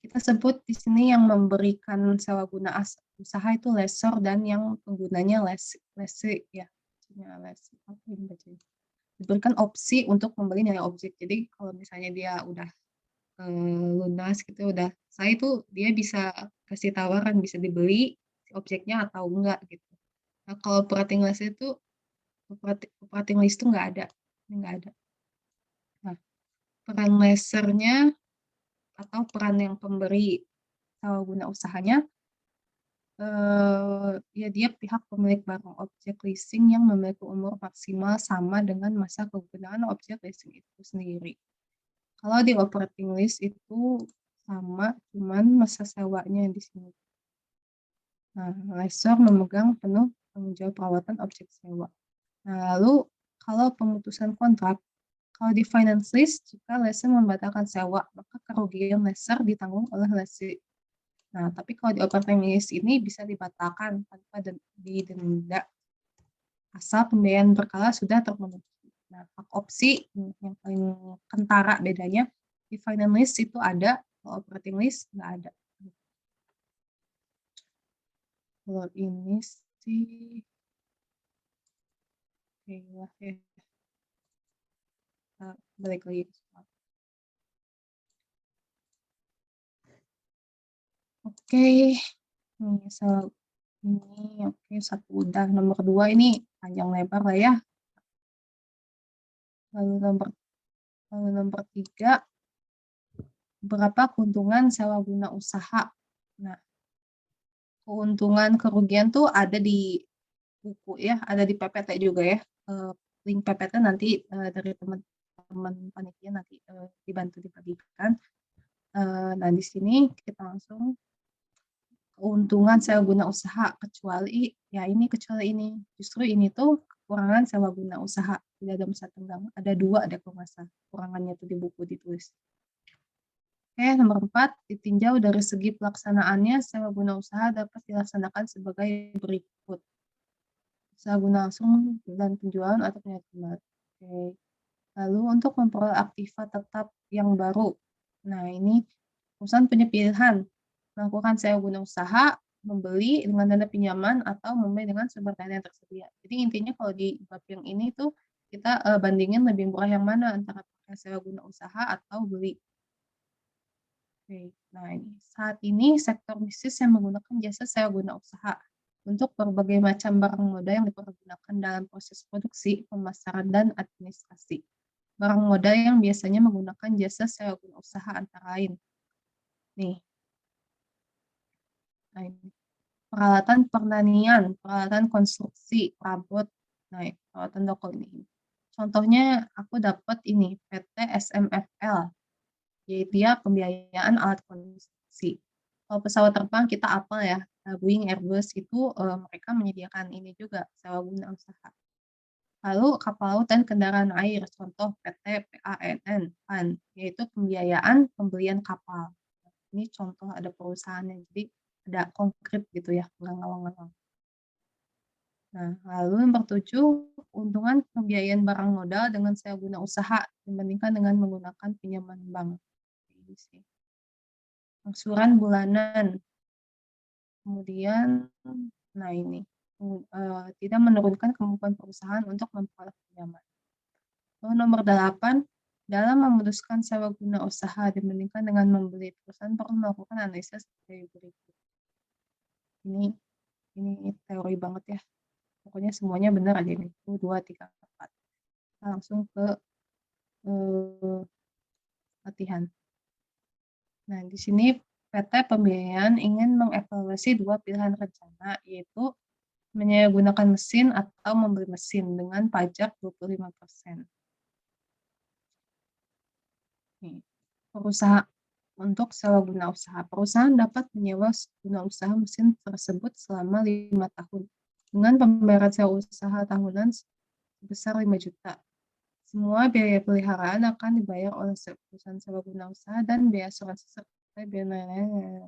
kita sebut di sini yang memberikan sewa guna usaha itu lessor dan yang penggunanya lessee ya. Lessee, apa ini bacanya? Diberikan opsi untuk membeli nilai objek. Jadi kalau misalnya dia udah lunas gitu, udah saya itu dia bisa kasih tawaran bisa dibeli si objeknya atau enggak gitu. Nah, kalau operating lease itu operating lease itu enggak ada, ini enggak ada. Nah, peran lessernya atau peran yang pemberi sewa guna usahanya ya dia pihak pemilik barang objek leasing yang memiliki umur maksimal sama dengan masa kegunaan objek leasing itu sendiri. Kalau di operating lease itu sama, cuman masa sewanya di sini. Nah, lessor memegang penuh tanggung jawab perawatan objek sewa. Nah, lalu kalau pemutusan kontrak, kalau di finance lease, jika lessor membatalkan sewa, maka kerugian lessor ditanggung oleh lessee. Nah, tapi kalau di operating lease ini bisa dibatalkan tanpa didenda asal pembayaran berkala sudah terpenuhi. Nah, hak opsi yang paling kentara bedanya di finance lease itu ada, kalau operating lease nggak ada. Kalau ini sih, oke lah ya. Balik lagi. Oke, ini oke satu udah, nomor 2 ini panjang lebar lah ya. Lalu nomor 3, berapa keuntungan sewa guna usaha. Nah, keuntungan kerugian tuh ada di buku ya, ada di PPT juga ya. Link PPT nanti dari teman-teman panitia nanti dibantu dibagikan. Nah, di sini kita langsung keuntungan sewa guna usaha kecuali ini. Justru ini tuh kekurangan sewa guna usaha. Tidak ada masa tenggang. Ada 2 ada kalau nggak salah. Kekurangannya tuh di buku ditulis. Oke, nomor 4, ditinjau dari segi pelaksanaannya, sewa guna usaha dapat dilaksanakan sebagai berikut. Sewa guna langsung dan penjualan atau penerimaan. Oke. Lalu untuk memperoleh aktiva tetap yang baru. Nah, ini perusahaan punya pilihan melakukan sewa guna usaha, membeli dengan dana pinjaman atau membeli dengan sumber dana yang tersedia. Jadi intinya kalau di bab yang ini tuh kita bandingin lebih murah yang mana antara pakai sewa guna usaha atau beli. Oke, nah ini saat ini sektor bisnis yang menggunakan jasa sewa guna usaha untuk berbagai macam barang modal yang dipergunakan dalam proses produksi, pemasaran, dan administrasi. Barang modal yang biasanya menggunakan jasa sewa guna usaha antara lain. Nih, nah ini. Peralatan pertanian, peralatan konstruksi, perabot, nah peralatan toko ini. Contohnya aku dapat ini PT SMFL, yaitu dia pembiayaan alat konstruksi. Kalau pesawat terbang kita apal ya, Boeing, Airbus itu mereka menyediakan ini juga sewa guna usaha. Lalu kapal laut dan kendaraan air, contoh PT PANN, PAN, yaitu pembiayaan pembelian kapal. Ini contoh ada perusahaannya, jadi ada konkret gitu ya, nggak ngawang-ngawang. Nah, lalu nomor 7, keuntungan pembiayaan barang modal dengan sewa guna usaha dibandingkan dengan menggunakan pinjaman bank. Ini sih. Angsuran bulanan. Kemudian, nah ini. tidak menurunkan kemampuan perusahaan untuk memperoleh pinjaman. Lalu nomor 8, dalam memutuskan sewa guna usaha dibandingkan dengan membeli, perusahaan perlu melakukan analisis sebagai berikut. Ini teori banget ya. Pokoknya semuanya benar aja ini. 1, 2, 3, 4. Kita langsung ke latihan. Nah, di sini PT Pembiayaan ingin mengevaluasi 2 pilihan rencana, yaitu menyalahgunakan mesin atau membeli mesin dengan pajak 25%. Nih, perusahaan untuk sewa guna usaha. Perusahaan dapat menyewa guna usaha mesin tersebut selama 5 tahun dengan pembayaran sewa usaha tahunan sebesar 5 juta. Semua biaya peliharaan akan dibayar oleh perusahaan sewa guna usaha dan biaya asuransi serta biaya lain-lain.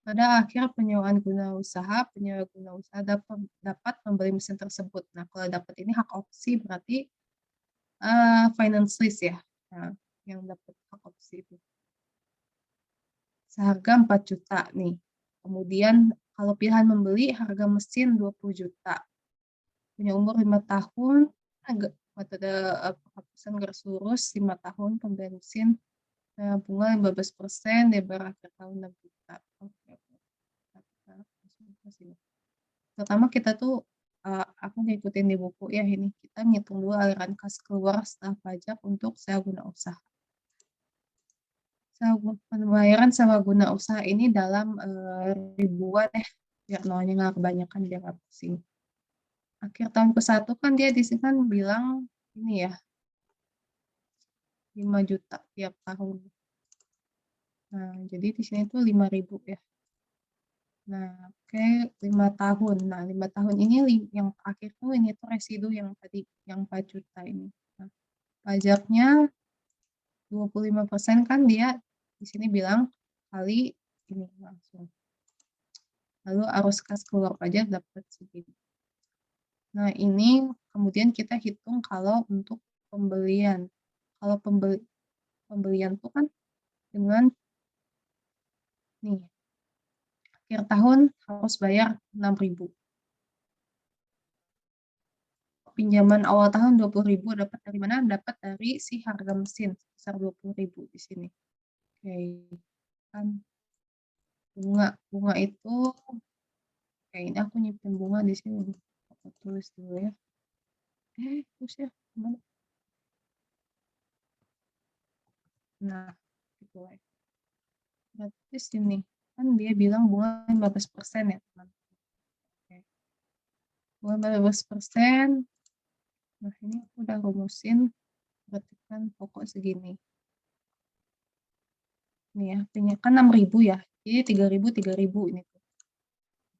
Pada akhir penyewaan guna usaha, penyewa guna usaha dapat membeli mesin tersebut. Nah, kalau dapat ini hak opsi berarti finance lease ya. Nah, yang dapat hak opsi itu. Seharga 4 juta nih. Kemudian kalau pilihan membeli harga mesin 20 juta. Punya umur 5 tahun, metode penghapusan garis lurus 5 tahun, pembelian mesin, bunga 15%, DBR akhir tahun 6 juta. Pertama kita tuh, aku ngikutin di buku ya ini, kita ngitung dulu aliran kas keluar setelah pajak untuk sewa guna usaha. Pembayaran sewa guna usaha ini dalam ribuan ya, biar nolnya nggak kebanyakan, biar nggak pusing. Akhir tahun ke-1 kan dia di sini kan bilang ini ya, 5 juta tiap tahun. Nah, jadi di sini tuh 5.000 ya. Nah, oke, 5 tahun. Nah, 5 tahun ini yang terakhir tuh ini tuh residu yang tadi, yang 4 juta ini. Nah, pajaknya 25% kan dia di sini bilang kali ini langsung. Lalu arus kas keluar pajak dapat segini. Nah, ini kemudian kita hitung kalau untuk pembelian. Kalau pembelian tuh kan dengan nih, akhir tahun harus bayar 6.000. Pinjaman awal tahun 20.000 dapat dari mana? Dapat dari si harga mesin sebesar 20.000 di sini. Oke, kan bunga itu ini aku nyimpen bunga di sini. Aku tulis dulu ya. Terus ya gimana? Nah, gitu ya. Berarti sini kan dia bilang bunga 15% ya, teman. Oke. Bunga 15%. Nah, ini aku udah rumusin, berarti kan pokok segini. Nih ya, kan 6.000 ya. Jadi 3.000 ini tuh.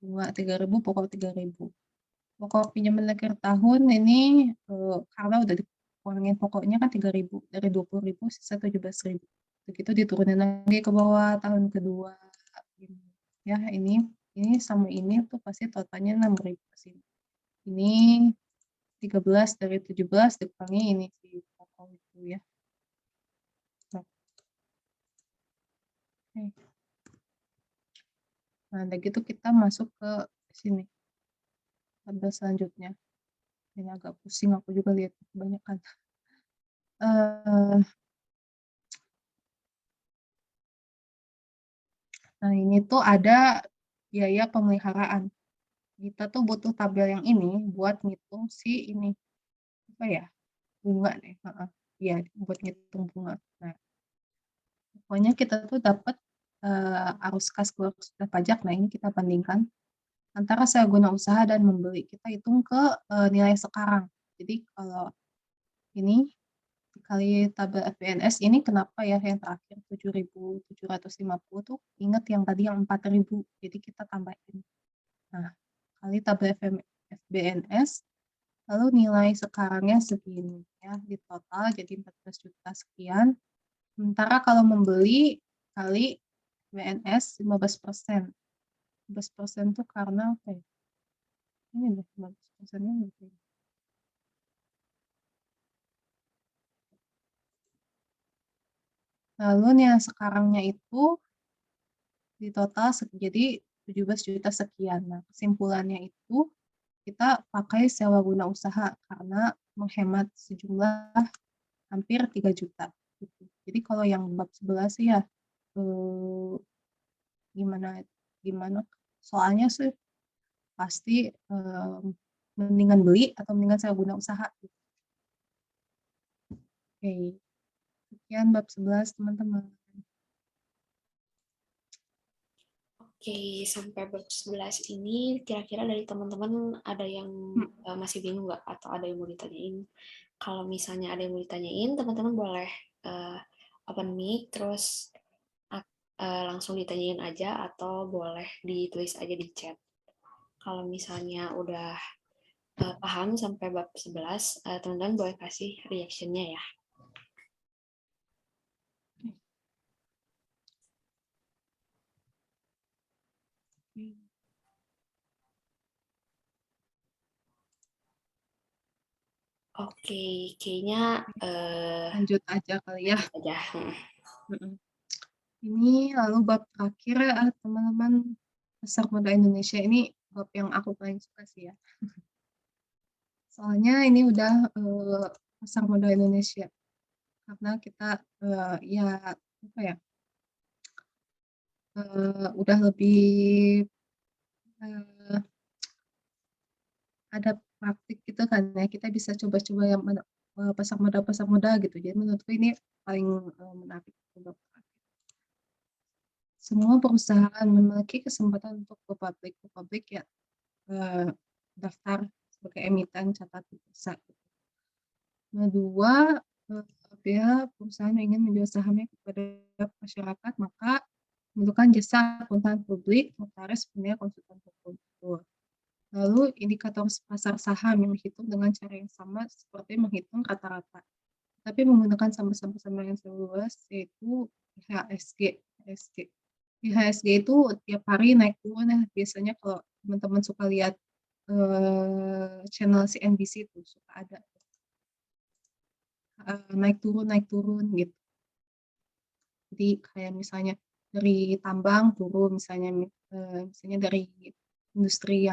Bunga 3.000, pokok 3.000. Pokok pinjaman akhir tahun ini karena udah dikurangin pokoknya kan 3.000, dari 20.000 sisa 17.000. Begitu diturunin lagi ke bawah tahun kedua. Ya, ini sama ini tuh pasti totalnya 6.000 sini. Ini 13 dari 17 dikurangi ini si pokok itu ya. Nah, udah gitu kita masuk ke sini. Tabel selanjutnya. Ini agak pusing aku juga lihat kebanyakan. Nah, ini tuh ada biaya pemeliharaan. Kita tuh butuh tabel yang ini buat ngitung si ini. Apa ya? Bunga nih. Iya, buat ngitung bunga. Nah, pokoknya kita tuh dapat arus kas keluar sudah pajak. Nah, ini kita bandingkan antara sewa guna usaha dan membeli. Kita hitung ke nilai sekarang. Jadi kalau ini dikali tabel FBNS ini kenapa ya yang terakhir 7.750 tuh ingat yang tadi yang 4.000, jadi kita tambahin. Nah, kali tabel FBNS, lalu nilai sekarangnya segini ya, di total jadi 14 juta sekian. Sementara kalau membeli kali FBNS 15%. 15% tuh karena apa ya? Ini deh 15%-nya berapa? Lalu nilai sekarangnya itu di total jadi 17 juta sekian. Nah, kesimpulannya itu kita pakai sewa guna usaha karena menghemat sejumlah hampir 3 juta gitu. Jadi kalau yang bab 11 sih ya gimana gimana soalnya sih pasti mendingan beli atau mendingan sewa guna usaha gitu. Oke, sekian bab 11 teman-teman. Oke, sampai bab 11 ini kira-kira dari teman-teman ada yang masih bingung nggak atau ada yang mau ditanyain? Kalau misalnya ada yang mau ditanyain, teman-teman boleh open mic terus langsung ditanyain aja atau boleh ditulis aja di chat. Kalau misalnya udah paham sampai bab 11, teman-teman boleh kasih reaction-nya ya. Oke, kayaknya lanjut aja kali ya. aja. Ini lalu bab terakhir teman-teman, Pasar Modal Indonesia ini bab yang aku paling suka sih ya. Soalnya ini udah Pasar Modal Indonesia. Karena kita ya apa ya? Udah lebih ada praktik gitu kan ya, kita bisa coba-coba yang pasar modal gitu. Jadi menurutku ini paling menarik bab terakhir. Semua perusahaan memiliki kesempatan untuk go public ya daftar sebagai emiten catat di bursa. Kedua, apabila perusahaan ingin menjual sahamnya kepada masyarakat, maka membutuhkan jasa akuntan publik, notaris, penilai, konsultan hukum. Lalu indikator pasar saham yang dihitung dengan cara yang sama seperti menghitung rata-rata, tapi menggunakan sama-sama yang luas, yaitu IHSG. IHSG itu tiap hari naik turun ya, biasanya kalau teman-teman suka lihat channel CNBC itu suka ada naik turun gitu. Jadi kayak misalnya dari tambang turun, misalnya dari industri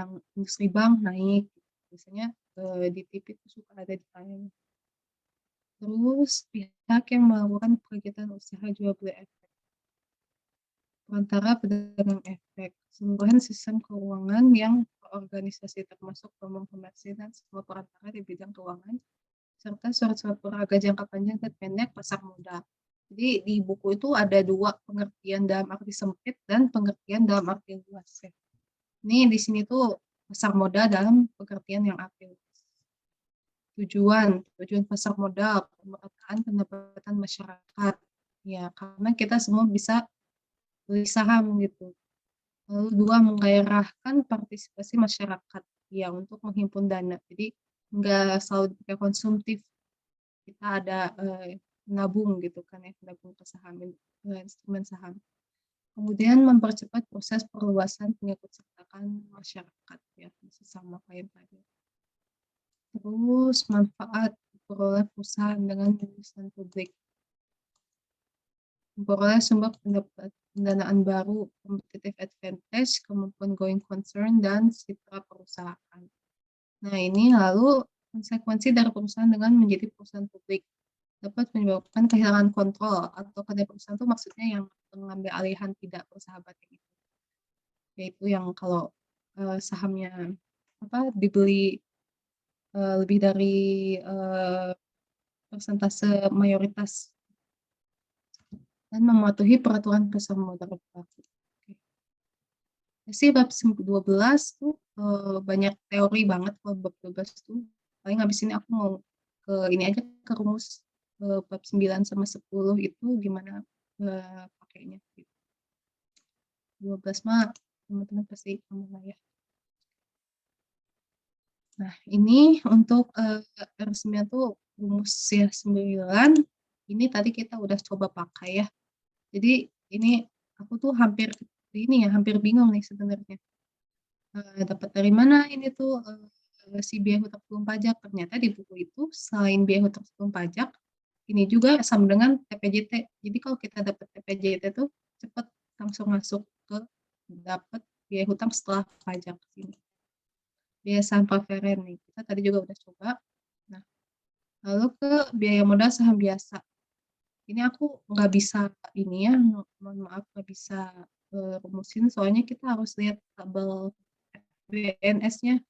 bank naik, biasanya di TV itu suka ada ditayang. Terus pihak yang melakukan kegiatan usaha jual beli efek, antara pedagang efek, keseluruhan sistem keuangan yang terorganisasi termasuk bank komersil dan semua perantara di bidang keuangan, serta surat-surat berharga jangka panjang dan pendek pasar modal. Jadi di buku itu ada dua pengertian dalam arti sempit dan pengertian dalam arti luas. Ya. Ini di sini tuh pasar modal dalam pengertian yang arti luas. Tujuan pasar modal, pemerataan pendapatan masyarakat. Ya, karena kita semua bisa beli saham gitu. Lalu dua, menggairahkan partisipasi masyarakat ya untuk menghimpun dana. Jadi nggak selalu dipakai konsumtif. Kita ada nabung gitu kan ya, nabung ke saham, instrumen saham. Kemudian mempercepat proses perluasan pengikutsertaan masyarakat ya, sesama kayak tadi. Terus manfaat diperoleh perusahaan dengan lulusan publik. Memperoleh sumber pendanaan baru, competitive advantage, kemampuan going concern, dan citra perusahaan. Nah ini lalu konsekuensi dari perusahaan dengan menjadi perusahaan publik dapat menyebabkan kehilangan kontrol atau pada perusahaan itu maksudnya yang mengambil alihan tidak bersahabat gitu. Yaitu yang kalau sahamnya dibeli lebih dari persentase mayoritas dan mematuhi peraturan pasar modal berlaku. Sih bab 12 tuh banyak teori banget. Kalau bab 12 tuh paling habis ini aku mau ke ini aja, ke rumus bab 9 sama 10 itu gimana pakainya gitu. 12 mah teman-teman pasti kamu lah ya. Nah ini untuk resminya tuh rumus ya 9 ini tadi kita udah coba pakai ya. Jadi ini aku tuh hampir bingung nih sebenarnya. Dapat dari mana ini tuh si biaya hutang sebelum pajak. Ternyata di buku itu selain biaya hutang sebelum pajak, ini juga sama dengan TPJT. Jadi kalau kita dapat TPJT tuh cepat langsung masuk ke dapat biaya hutang setelah pajak ini. biaya saham preferen nih, kita tadi juga udah coba. Nah, lalu ke biaya modal saham biasa. Ini aku nggak bisa ini ya, mohon maaf nggak bisa, rumusin soalnya kita harus lihat tabel FBNS-nya.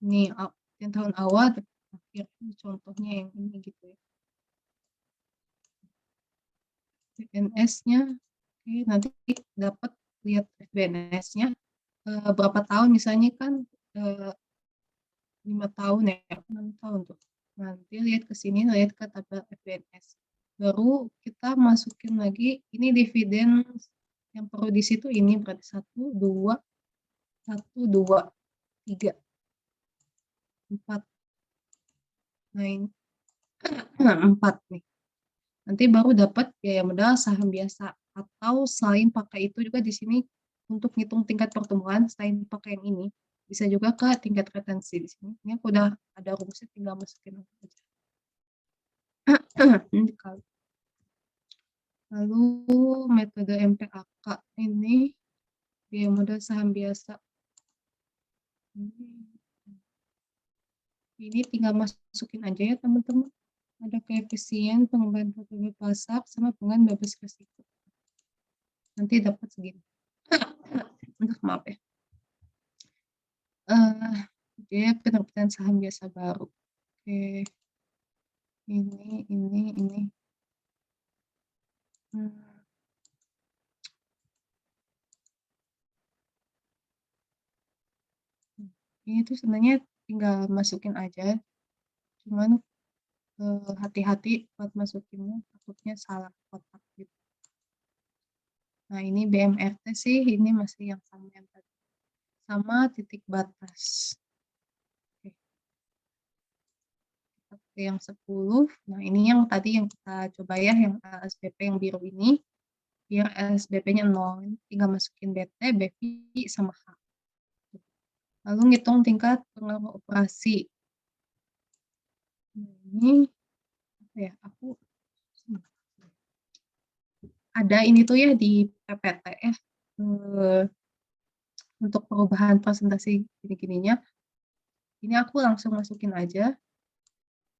Nih, yang tahun awal dan akhir, contohnya yang ini gitu ya. FBNS-nya, oke, nanti dapat lihat FBNS-nya, berapa tahun misalnya kan, 5 tahun ya, 6 tahun tuh. Nanti lihat ke sini, lihat ke tabel FBNS. Baru kita masukin lagi, ini dividen yang perlu di situ ini berarti 1, 2, 1, 2, 3, 4. Nah, ini 4 nih. Nanti baru dapat biaya modal saham biasa, atau selain pakai itu juga di sini untuk ngitung tingkat pertumbuhan selain pakai yang ini, bisa juga ke tingkat retensi di sini. Ini aku udah ada rumusnya, tinggal masukin aja. Ini kali. Lalu metode MPAK ini biaya modal saham biasa. Ini tinggal masukin aja ya teman-teman. Ada koefisien pengembangan portofolio pasar sama pengembangan bebas resiko. Nanti dapat segini. Maaf ya. Dia penerbitan saham biasa baru. Oke. Ini. Ini tuh sebenarnya tinggal masukin aja. Cuman hati-hati buat masukinnya, takutnya salah kotak gitu. Nah, ini BMRT sih, ini masih yang sama yang tadi. Sama titik batas. Oke. Oke, yang 10. Nah, ini yang tadi yang kita coba ya, yang ASBP yang biru ini. Biar ASBP-nya 0, tinggal masukin BT, BVI, sama H. Lalu ngitung tingkat pengaruh operasi. Ini apa ya? Aku ada ini tuh ya di PPT ya. Untuk perubahan presentasi gini-gininya. Ini aku langsung masukin aja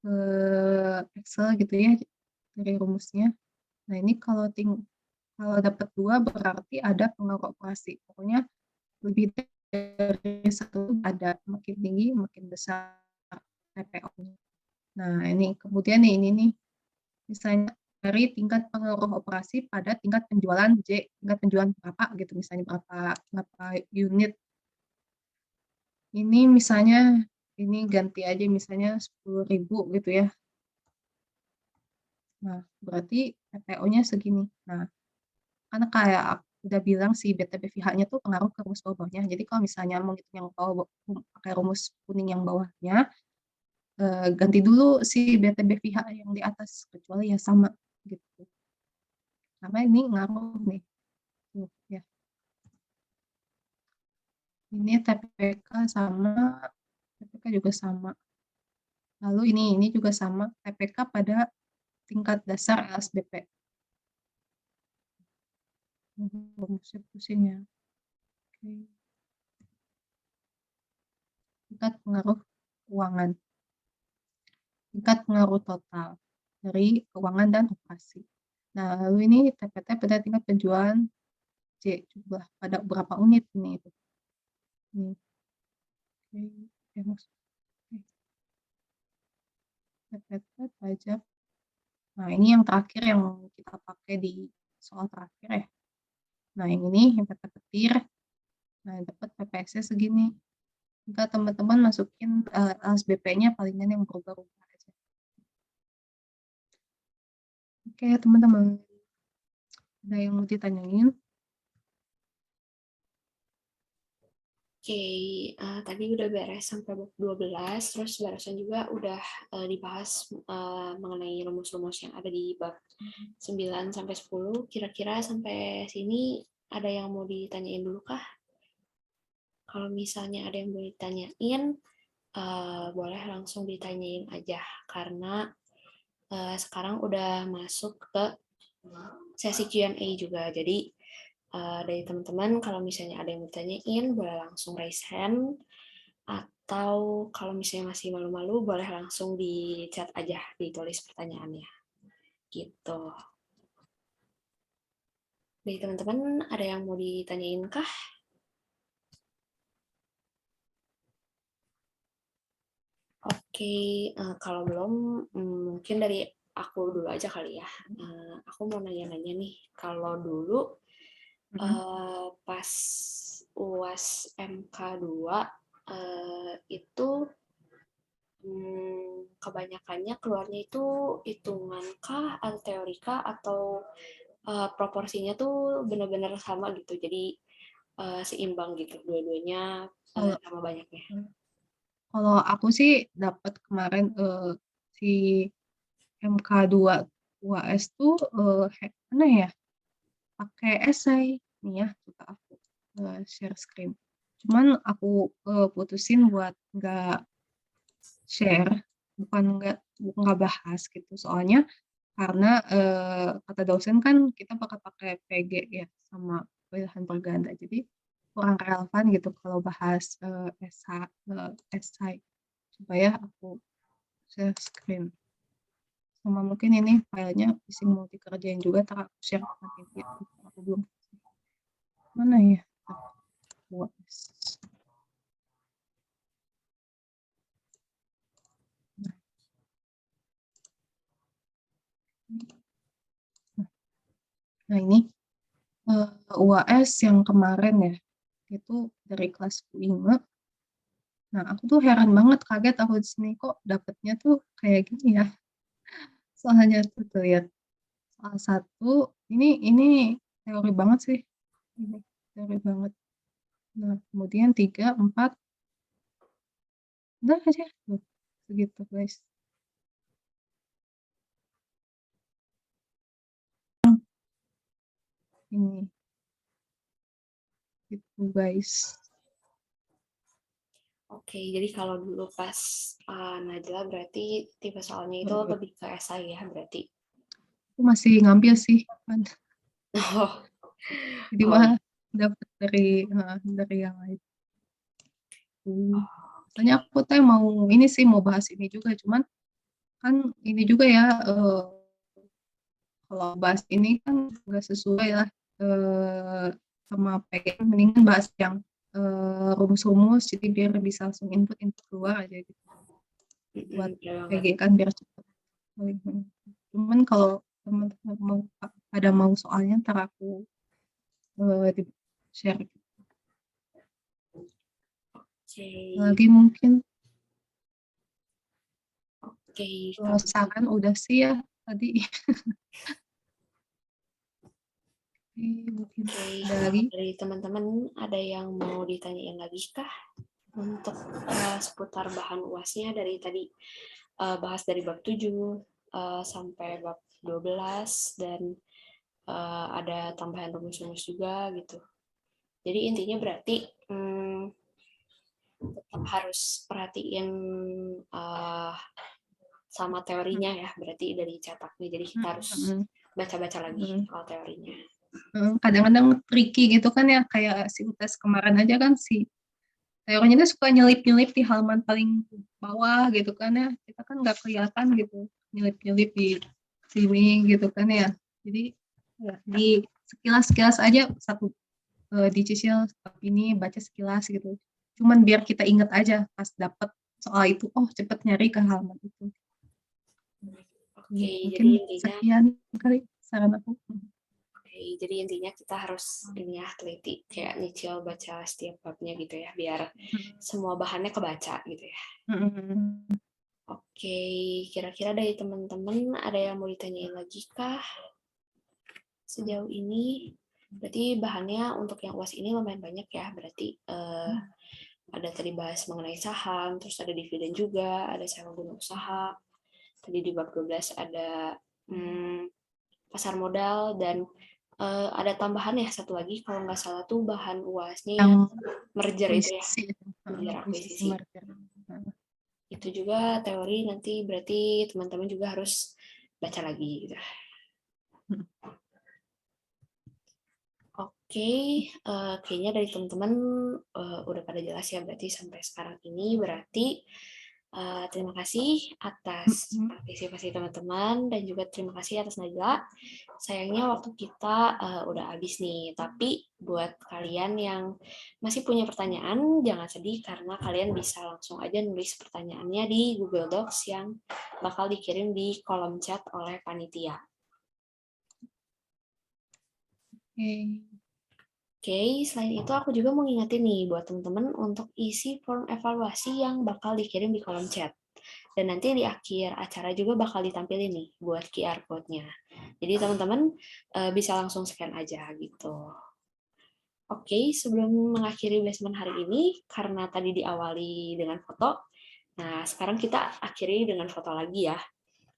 ke Excel gitu ya dari rumusnya. Nah, ini kalau dapat 2 berarti ada pengaruh operasi. Pokoknya lebih dari 1 ada, makin tinggi makin besar TPO-nya. Nah, ini kemudian ini nih, misalnya dari tingkat pengaruh operasi pada tingkat penjualan J, tingkat penjualan berapa gitu, misalnya berapa unit. Ini misalnya, ini ganti aja misalnya 10.000 gitu ya. Nah, berarti TPO-nya segini. Nah, karena kayak aku udah bilang si BTBVH-nya tuh pengaruh ke rumus bawahnya. Jadi kalau misalnya mau ngitung yang bawah pakai rumus kuning yang bawahnya, ganti dulu si BTBVH yang di atas, kecuali ya sama gitu. Karena ini ngaruh nih. Ya. Ini TPK sama, TPK juga sama. Lalu ini juga sama, TPK pada tingkat dasar LSBP. Rumusnya pusing ya. Oke. Tingkat pengaruh keuangan. Tingkat pengaruh total dari keuangan dan operasi. Nah, lalu ini TPT pada tingkat penjualan J, jumlah pada berapa unit ini itu. Ini. Oke, maksud. TPT pajak. Nah, ini yang terakhir yang kita pakai di soal terakhir ya. Nah, yang ini yang PT petir. Nah, dapat PPS-nya segini. Jika teman-teman masukin LSBP-nya palingan yang berubah-ubah aja. Oke, teman-teman. Ada yang mau ditanyain? Oke, tadi udah beres sampai bab 12, terus barusan juga udah dibahas mengenai rumus-rumus yang ada di bab 9 sampai 10. Kira-kira sampai sini ada yang mau ditanyain dulu kah? Kalau misalnya ada yang mau ditanyain, boleh langsung ditanyain aja, karena sekarang udah masuk ke sesi Q&A juga. Jadi dari teman-teman kalau misalnya ada yang ditanyain boleh langsung raise hand Atau kalau misalnya masih malu-malu, boleh langsung di chat aja, ditulis pertanyaannya. Gitu. Dari teman-teman, ada yang mau ditanyain kah? Oke, kalau belum, mungkin dari aku dulu aja kali ya. Aku mau nanya-nanya nih, kalau dulu pas UAS MK2 itu kebanyakannya keluarnya itu hitungan kah atau teorika atau proporsinya tuh benar-benar sama gitu, jadi seimbang gitu, dua-duanya sama banyaknya. Kalau aku sih dapat kemarin si MK2 UAS tuh mana ya? Pakai esai nih ya, coba aku share screen. Cuman aku putusin buat nggak share, bukan nggak bahas gitu. Soalnya karena kata dosen kan kita pakai PG ya sama pilihan berganda. Jadi kurang relevan gitu kalau bahas esai. Coba ya aku share screen. Sama mungkin ini filenya isi mau dikerjain juga, ntar aku share nanti aku belum. Mana ya? Buat. Nah ini UAS yang kemarin ya, itu dari kelas 5. Nah aku tuh heran banget, kaget aku di sini kok dapetnya tuh kayak gini ya. Soalnya tuh lihat salah satu ini teori banget sih, ini teori banget. Nah kemudian 3, 4, udah aja tuh segitu guys. Ini gitu guys. Oke, jadi kalau dulu pas Najla berarti tipe soalnya itu lebih ke esai ya berarti. Aku masih ngambil sih kan. Oh. Jadi mah dapat dari yang lain. Soalnya aku tuh mau ini sih mau bahas ini juga, cuman kan ini juga ya kalau bahas ini kan nggak sesuai lah sama pengen, mendingan bahas yang rumus-rumus jadi biar bisa langsung input keluar aja gitu buat PG kan biar cepat. Cuman kalau teman-teman mau soalnya ntar aku di share lagi mungkin. Saran udah sih ya tadi. Mungkin ada lagi dari teman-teman ada yang mau ditanyain lagi kah untuk seputar bahan UASnya dari tadi, bahas dari bab 7 sampai bab 12 dan ada tambahan rumus-rumus juga gitu. Jadi intinya berarti tetap harus perhatiin sama teorinya ya, berarti dari cetaknya. Jadi kita harus baca-baca lagi soal teorinya. Kadang-kadang tricky gitu kan ya, kayak si UTS kemarin aja kan si teorinya tuh suka nyelip-nyelip di halaman paling bawah gitu kan ya, kita kan nggak kelihatan gitu nyelip-nyelip di sini gitu kan ya. Jadi ya, di sekilas-sekilas aja satu dicicil ini baca sekilas gitu, cuman biar kita inget aja pas dapet soal itu, oh cepet nyari ke halaman itu. Oke, mungkin sekian kali saran aku. Jadi intinya kita harus ini ya, teliti kayak nyicil baca setiap babnya gitu ya, biar semua bahannya kebaca gitu ya. Oke, kira-kira dari teman-teman ada yang mau ditanyain lagi kah? Sejauh ini, berarti bahannya untuk yang UAS ini lumayan banyak ya, berarti ada tadi bahas mengenai saham, terus ada dividen juga, ada sewa guna usaha, tadi di bab 12 ada pasar modal, dan ada tambahan ya satu lagi kalau nggak salah tuh bahan UASnya yang merger itu ya, merger akuisisi. Itu juga teori, nanti berarti teman-teman juga harus baca lagi gitu. Kayaknya dari teman-teman udah pada jelas ya berarti sampai sekarang ini. Berarti terima kasih atas partisipasi teman-teman dan juga terima kasih atas Najla. Sayangnya waktu kita udah habis nih, tapi buat kalian yang masih punya pertanyaan, jangan sedih karena kalian bisa langsung aja nulis pertanyaannya di Google Docs yang bakal dikirim di kolom chat oleh panitia. Oke, selain itu aku juga mau ngingetin nih buat teman-teman untuk isi form evaluasi yang bakal dikirim di kolom chat. Dan nanti di akhir acara juga bakal ditampilin nih buat QR code-nya. Jadi teman-teman bisa langsung scan aja gitu. Oke, sebelum mengakhiri basement hari ini, karena tadi diawali dengan foto, nah sekarang kita akhiri dengan foto lagi ya.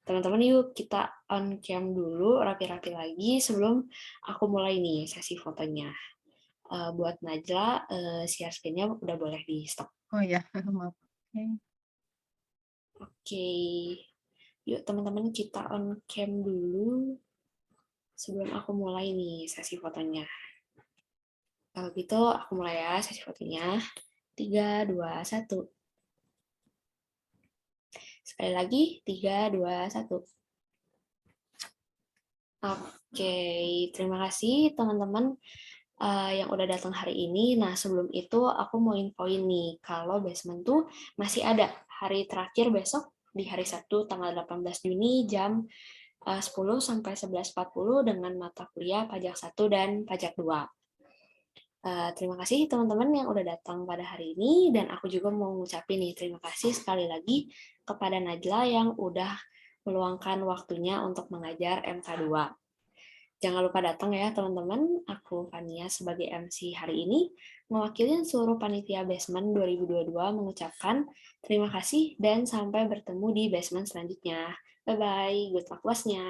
Teman-teman yuk kita on cam dulu rapi-rapi lagi sebelum aku mulai nih sesi fotonya. Buat Najla, share screen-nya udah boleh di stop. Oh ya, maaf. Oke, yuk teman-teman kita on cam dulu sebelum aku mulai nih sesi fotonya. Kalau gitu aku mulai ya sesi fotonya. 3, 2, 1. Sekali lagi, 3, 2, 1. Oke, terima kasih teman-teman yang udah datang hari ini. Nah, sebelum itu aku mau infoin nih, kalau basement tuh masih ada hari terakhir besok di hari Sabtu tanggal 18 Juni jam 10 sampai 11.40 dengan mata kuliah pajak 1 dan pajak 2. Terima kasih teman-teman yang udah datang pada hari ini, dan aku juga mau ngucapin nih terima kasih sekali lagi kepada Najla yang udah meluangkan waktunya untuk mengajar MK2. Jangan lupa datang ya teman-teman. Aku Fania sebagai MC hari ini mewakili seluruh panitia Basement 2022 mengucapkan terima kasih dan sampai bertemu di basement selanjutnya. Bye-bye, good luck was-nya.